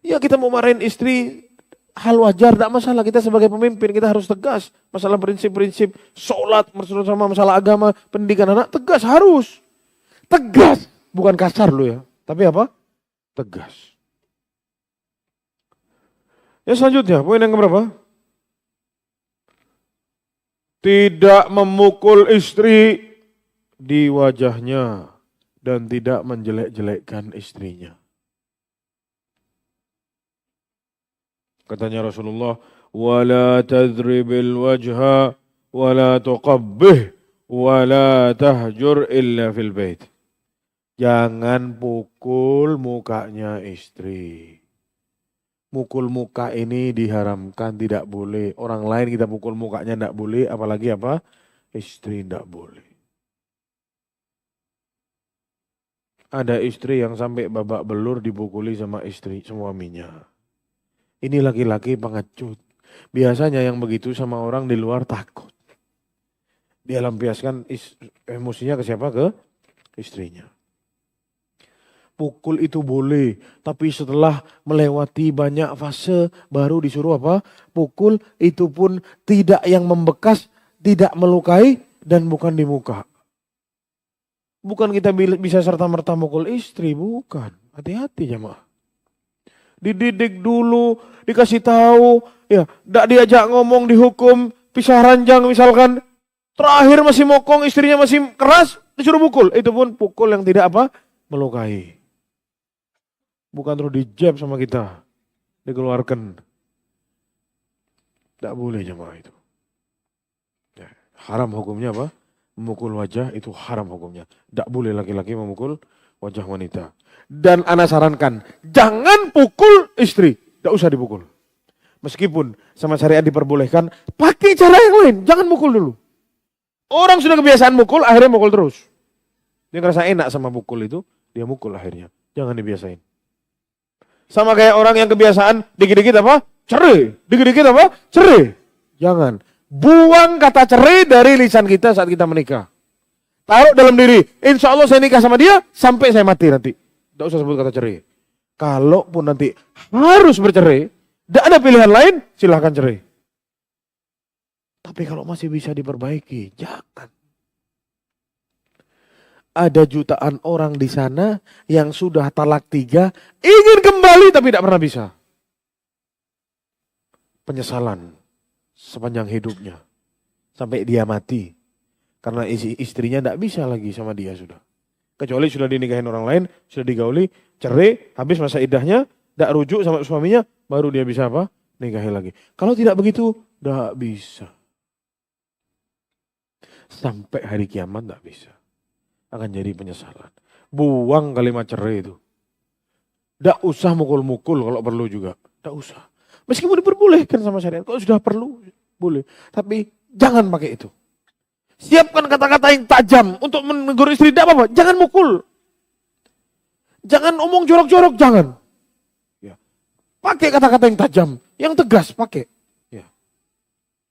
Speaker 2: Ya kita mau marahin istri, hal wajar, tidak masalah. Kita sebagai pemimpin, kita harus tegas. Masalah prinsip-prinsip, sholat, sama masalah agama, pendidikan anak, tegas, harus. Tegas. Bukan kasar lo ya. Tapi tegas. Ya selanjutnya, poin yang keberapa? Tidak memukul istri di wajahnya dan tidak menjelek-jelekkan istrinya. Katanya Rasulullah, "Wala tadribil wajha wala tuqabbih wala tahjur illa fil bait." Jangan pukul mukanya istri. Mukul muka ini diharamkan, tidak boleh. Orang lain kita pukul mukanya tidak boleh, apalagi istri tidak boleh. Ada istri yang sampai babak belur dipukuli sama istri suaminya. Ini laki-laki pengecut. Biasanya yang begitu sama orang di luar takut. Dia lampiaskan emosinya ke siapa? Ke istrinya. Pukul itu boleh, tapi setelah melewati banyak fase baru disuruh pukul, itu pun tidak yang membekas, tidak melukai dan bukan di muka. Bukan kita bisa serta-merta mukul istri, bukan. Hati-hati jemaah. Dididik dulu, dikasih tahu, ya, tidak diajak ngomong dihukum, pisah ranjang misalkan. Terakhir masih mokong, istrinya masih keras, disuruh pukul. Itu pun pukul yang tidak melukai. Bukan terus dijab sama kita. Dikeluarkan. Tidak boleh jemaah itu. Ya, haram hukumnya memukul wajah itu haram hukumnya. Tidak boleh laki-laki memukul wajah wanita. Dan ana sarankan, jangan pukul istri. Tidak usah dipukul. Meskipun sama syariat diperbolehkan, pakai cara yang lain. Jangan mukul dulu. Orang sudah kebiasaan mukul, akhirnya mukul terus. Dia ngerasa enak sama pukul itu, dia mukul akhirnya. Jangan dibiasain. Sama kayak orang yang kebiasaan dikit-dikit cerai. Dikit-dikit cerai. Jangan. Buang kata cerai dari lisan kita saat kita menikah. Taruh dalam diri. Insya Allah saya nikah sama dia sampai saya mati nanti. Tidak usah sebut kata cerai. Kalaupun nanti harus bercerai, tidak ada pilihan lain, silahkan cerai. Tapi kalau masih bisa diperbaiki, jangan. Ada jutaan orang di sana yang sudah talak 3, ingin kembali tapi tidak pernah bisa. Penyesalan sepanjang hidupnya. Sampai dia mati. Karena istrinya tidak bisa lagi sama dia sudah. Kecuali sudah dinikahin orang lain, sudah digauli, cerai, habis masa iddahnya, tidak rujuk sama suaminya, baru dia bisa nikahi lagi. Kalau tidak begitu, tidak bisa. Sampai hari kiamat tidak bisa. Akan jadi penyesalan. Buang kalimat cerai itu. Tidak usah mukul-mukul kalau perlu juga. Tidak usah. Meskipun diperbolehkan sama syariat. Kalau sudah perlu, boleh. Tapi jangan pakai itu. Siapkan kata-kata yang tajam untuk menegur istri, tidak apa-apa. Jangan mukul. Jangan omong jorok-jorok, jangan. Ya. Pakai kata-kata yang tajam, yang tegas, pakai. Ya.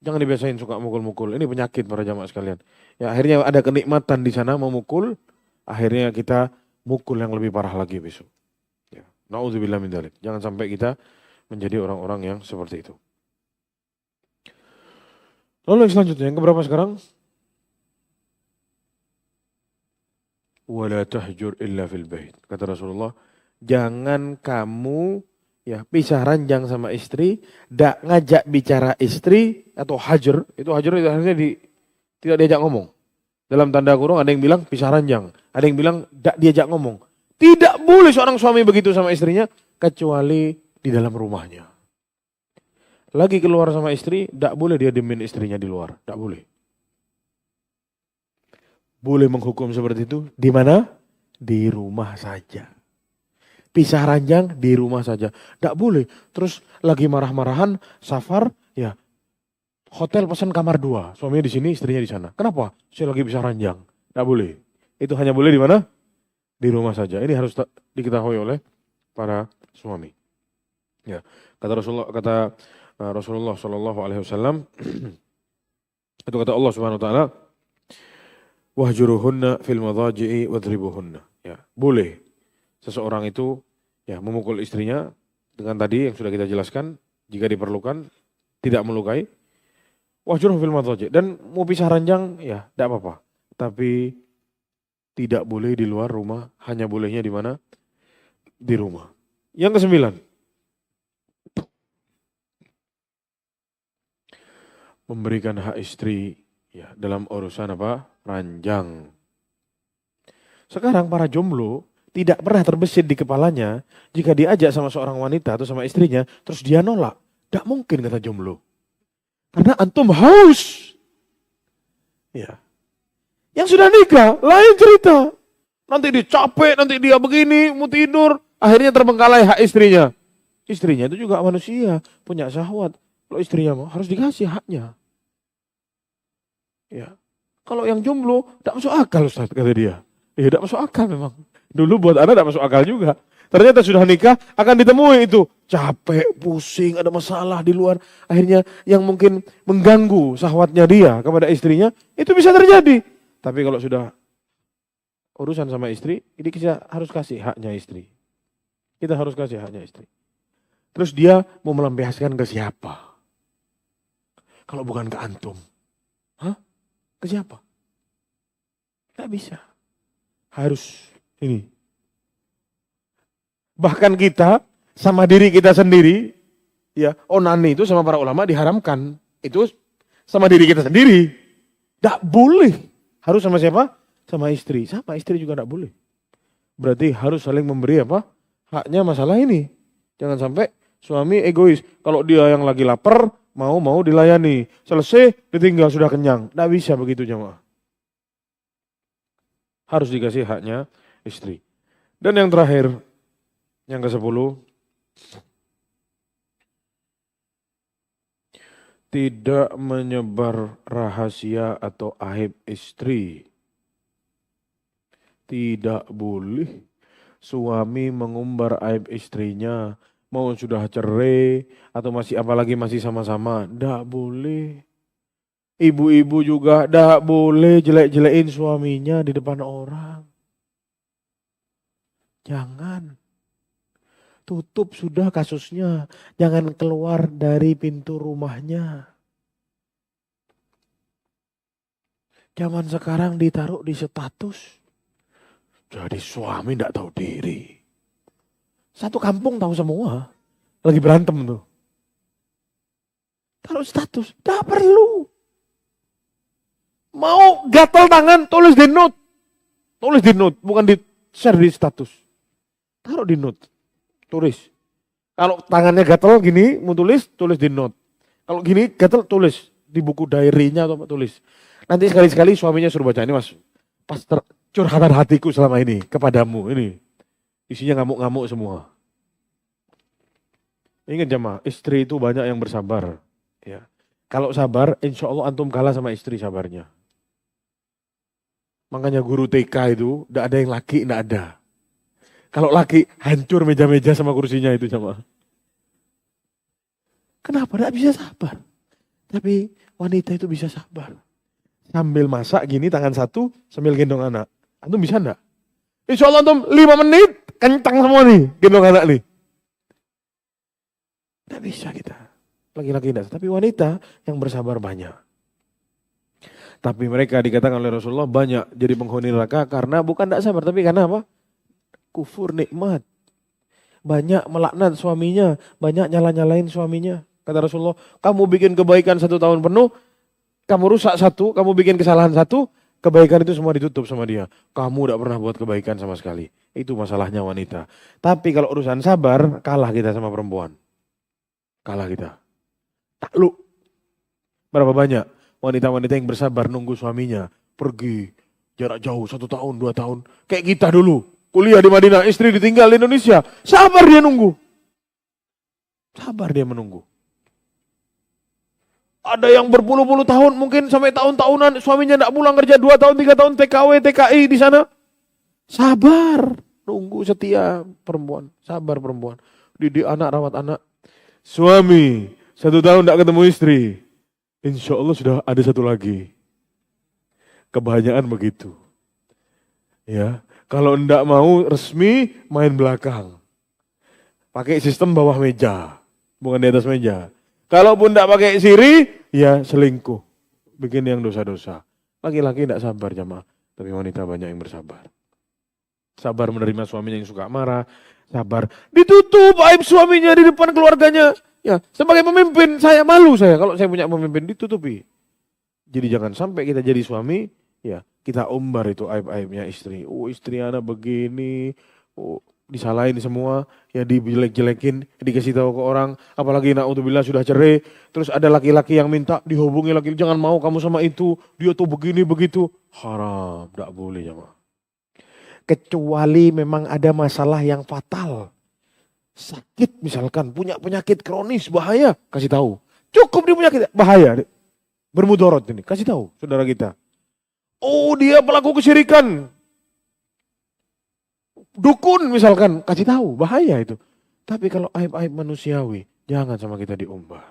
Speaker 2: Jangan dibiasain suka mukul-mukul. Ini penyakit para jamaah sekalian. Ya, akhirnya ada kenikmatan di sana memukul, akhirnya kita mukul yang lebih parah lagi besok. Ya. Na'udzubillah min dzalik. Jangan sampai kita menjadi orang-orang yang seperti itu. Lalu yang selanjutnya, yang keberapa sekarang? Wala tahjur illa fil bait. Kata Rasulullah, jangan kamu ya pisah ranjang sama istri, dak ngajak bicara istri atau hajar. Itu hajar itu artinya tidak diajak ngomong. Dalam tanda kurung ada yang bilang pisah ranjang, ada yang bilang dak diajak ngomong. Tidak boleh seorang suami begitu sama istrinya kecuali di dalam rumahnya. Lagi keluar sama istri, dak boleh dia diemin istrinya di luar, dak boleh. Boleh menghukum seperti itu di mana? Di rumah saja. Pisah ranjang di rumah saja. Tidak boleh. Terus lagi marah-marahan, safar, ya hotel pesan kamar 2. Suaminya di sini, istrinya di sana. Kenapa? Saya lagi pisah ranjang. Tidak boleh. Itu hanya boleh di mana? Di rumah saja. Ini harus diketahui oleh para suami. Ya, kata Rasulullah Shallallahu Alaihi Wasallam, itu kata Allah Subhanahu Wa Taala, wahjuruhunna fil madhaji'i wadribuhunna. Ya, boleh seseorang itu ya memukul istrinya dengan tadi yang sudah kita jelaskan, jika diperlukan, tidak melukai. Wahjuruhunna fil madhaji', dan mau pisah ranjang ya tidak apa-apa. Tapi tidak boleh di luar rumah, hanya bolehnya di mana? Di rumah. Yang ke-9, memberikan hak istri ya dalam urusan apa? Ranjang. Sekarang para jomblo tidak pernah terbesit di kepalanya jika diajak sama seorang wanita atau sama istrinya terus dia nolak. Tidak mungkin kata jomblo. Karena antum haus. Ya. Yang sudah nikah lain cerita. Nanti dia capek, nanti dia begini, mau tidur, akhirnya terbengkalai hak istrinya. Istrinya itu juga manusia, punya syahwat. Kalau istrinya mau harus dikasih haknya. Ya. Kalau yang jomblo, tidak masuk akal Ustaz, kata dia. Ya tidak masuk akal memang. Dulu buat anak tidak masuk akal juga. Ternyata sudah nikah, akan ditemui itu. Capek, pusing, ada masalah di luar. Akhirnya yang mungkin mengganggu syahwatnya dia kepada istrinya, itu bisa terjadi. Tapi kalau sudah urusan sama istri, ini kita harus kasih haknya istri. Kita harus kasih haknya istri. Terus dia mau melampiaskan ke siapa? Kalau bukan ke antum. Hah? Ke siapa? Tidak bisa. Harus ini. Bahkan kita sama diri kita sendiri, ya onani itu sama para ulama diharamkan. Itu sama diri kita sendiri. Tidak boleh. Harus sama siapa? Sama istri. Sama istri juga tidak boleh. Berarti harus saling memberi apa? Haknya masalah ini. Jangan sampai suami egois. Kalau dia yang lagi lapar, mau dilayani. Selesai, ditinggal sudah kenyang. Tidak bisa begitu jemaah. Harus dikasih haknya istri. Dan yang terakhir, yang ke-10, tidak menyebar rahasia atau aib istri. Tidak boleh suami mengumbar aib istrinya. Mau sudah cerai atau masih apalagi masih sama-sama. Tidak boleh. Ibu-ibu juga tidak boleh jelek-jelekin suaminya di depan orang. Jangan. Tutup sudah kasusnya. Jangan keluar dari pintu rumahnya. Zaman sekarang ditaruh di status. Jadi suami tidak tahu diri. Satu kampung tahu semua. Lagi berantem tuh. Taruh status. Tidak perlu. Mau gatal tangan, tulis di note. Tulis di note, bukan di share di status. Taruh di note. Tulis. Kalau tangannya gatal gini, mau tulis di note. Kalau gini gatal, tulis di buku diary-nya atau tulis. Nanti sekali-sekali suaminya suruh baca ini mas. Pas curhatan hatiku selama ini kepadamu ini. Isinya ngamuk-ngamuk semua. Ingat jemaah, istri itu banyak yang bersabar. Ya. Kalau sabar, insya Allah antum kalah sama istri sabarnya. Makanya guru TK itu, tidak ada yang laki, tidak ada. Kalau laki, hancur meja-meja sama kursinya itu jamaah. Kenapa? Tidak bisa sabar. Tapi wanita itu bisa sabar. Sambil masak gini, tangan satu, sambil gendong anak. Antum bisa enggak? Insya Allah antum 5 menit, kencang semua nih, gendong anak nih. Tidak bisa kita. Laki-laki tidak. Tapi wanita yang bersabar banyak. Tapi mereka dikatakan oleh Rasulullah banyak jadi penghuni neraka karena bukan tidak sabar. Tapi karena apa? Kufur nikmat. Banyak melaknat suaminya. Banyak nyala-nyalain suaminya. Kata Rasulullah, kamu bikin kebaikan 1 tahun penuh, kamu rusak 1, kamu bikin kesalahan 1, kebaikan itu semua ditutup sama dia. Kamu tidak pernah buat kebaikan sama sekali. Itu masalahnya wanita. Tapi kalau urusan sabar, kalah kita sama perempuan. Kalah kita. Takluk. Berapa banyak wanita-wanita yang bersabar nunggu suaminya pergi jarak jauh 1 tahun, 2 tahun. Kayak kita dulu. Kuliah di Madinah, istri ditinggal di Indonesia. Sabar dia nunggu. Sabar dia menunggu. Ada yang berpuluh-puluh tahun, mungkin sampai tahun-tahunan suaminya tidak pulang kerja 2 tahun, 3 tahun TKW, TKI di sana. Sabar, nunggu setia perempuan, sabar perempuan. Didik anak, rawat anak. Suami 1 tahun tidak ketemu istri, insya Allah sudah ada 1 lagi. Kebanyakan begitu. Ya, kalau tidak mau resmi main belakang, pakai sistem bawah meja, bukan di atas meja. Kalaupun tidak pakai siri, ya selingkuh. Bikin yang dosa-dosa. Laki-laki tidak sabar jamaah. Tapi wanita banyak yang bersabar. Sabar menerima suaminya yang suka marah. Sabar. Ditutup aib suaminya di depan keluarganya. Ya, sebagai pemimpin saya malu saya. Kalau saya punya pemimpin ditutupi. Jadi jangan sampai kita jadi suami. Ya, kita umbar itu aib-aibnya istri. Oh istri anak begini. Oh disalahin semua, ya dijelek-jelekin, dikasih tahu ke orang, apalagi naudzubillah sudah cerai, terus ada laki-laki yang minta dihubungi lagi, jangan mau kamu sama itu, dia tuh begini begitu, haram, tidak boleh jemaah. Kecuali memang ada masalah yang fatal, sakit misalkan, punya penyakit kronis bahaya, kasih tahu. Cukup dia penyakit bahaya, bermudarat ini, kasih tahu saudara kita. Oh dia pelaku kesyirikan. Dukun misalkan, kasih tahu, bahaya itu. Tapi kalau aib-aib manusiawi, jangan sama kita diumbar.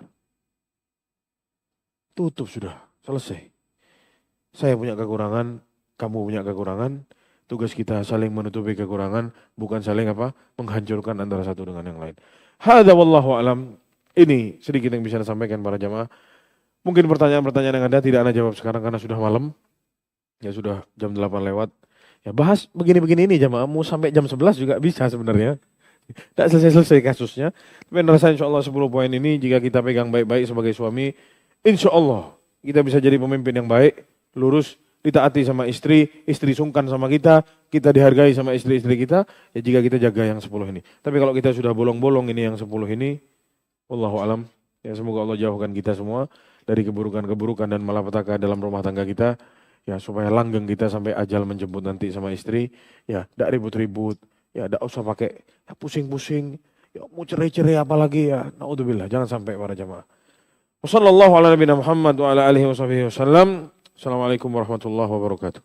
Speaker 2: Tutup sudah, selesai. Saya punya kekurangan, kamu punya kekurangan, tugas kita saling menutupi kekurangan, bukan saling menghancurkan antara satu dengan yang lain. Hadza wallahu alam. Ini sedikit yang bisa saya sampaikan para jamaah. Mungkin pertanyaan-pertanyaan yang ada tidak ana jawab sekarang karena sudah malam. Ya sudah jam 8 lewat. Ya bahas begini-begini ini jamaah, mau sampai jam 11 juga bisa sebenarnya. Tidak selesai-selesai kasusnya. Tapi rasa insya Allah 10 poin ini jika kita pegang baik-baik sebagai suami, insya Allah kita bisa jadi pemimpin yang baik, lurus, ditaati sama istri, istri sungkan sama kita dihargai sama istri-istri kita, ya jika kita jaga yang 10 ini. Tapi kalau kita sudah bolong-bolong ini yang 10 ini, wallahu alam, ya semoga Allah jauhkan kita semua dari keburukan-keburukan dan malapetaka dalam rumah tangga kita. Ya supaya langgeng kita sampai ajal menjemput nanti sama istri, ya tidak ribut-ribut, ya tidak usah pakai ya, pusing-pusing, ya mau cerai-cerai apalagi ya, naudzubillah, jangan sampai para jamaah. Wassallallahu ala nabiyina Muhammad wa ala alihi wasallam. Assalamualaikum warahmatullahi wabarakatuh.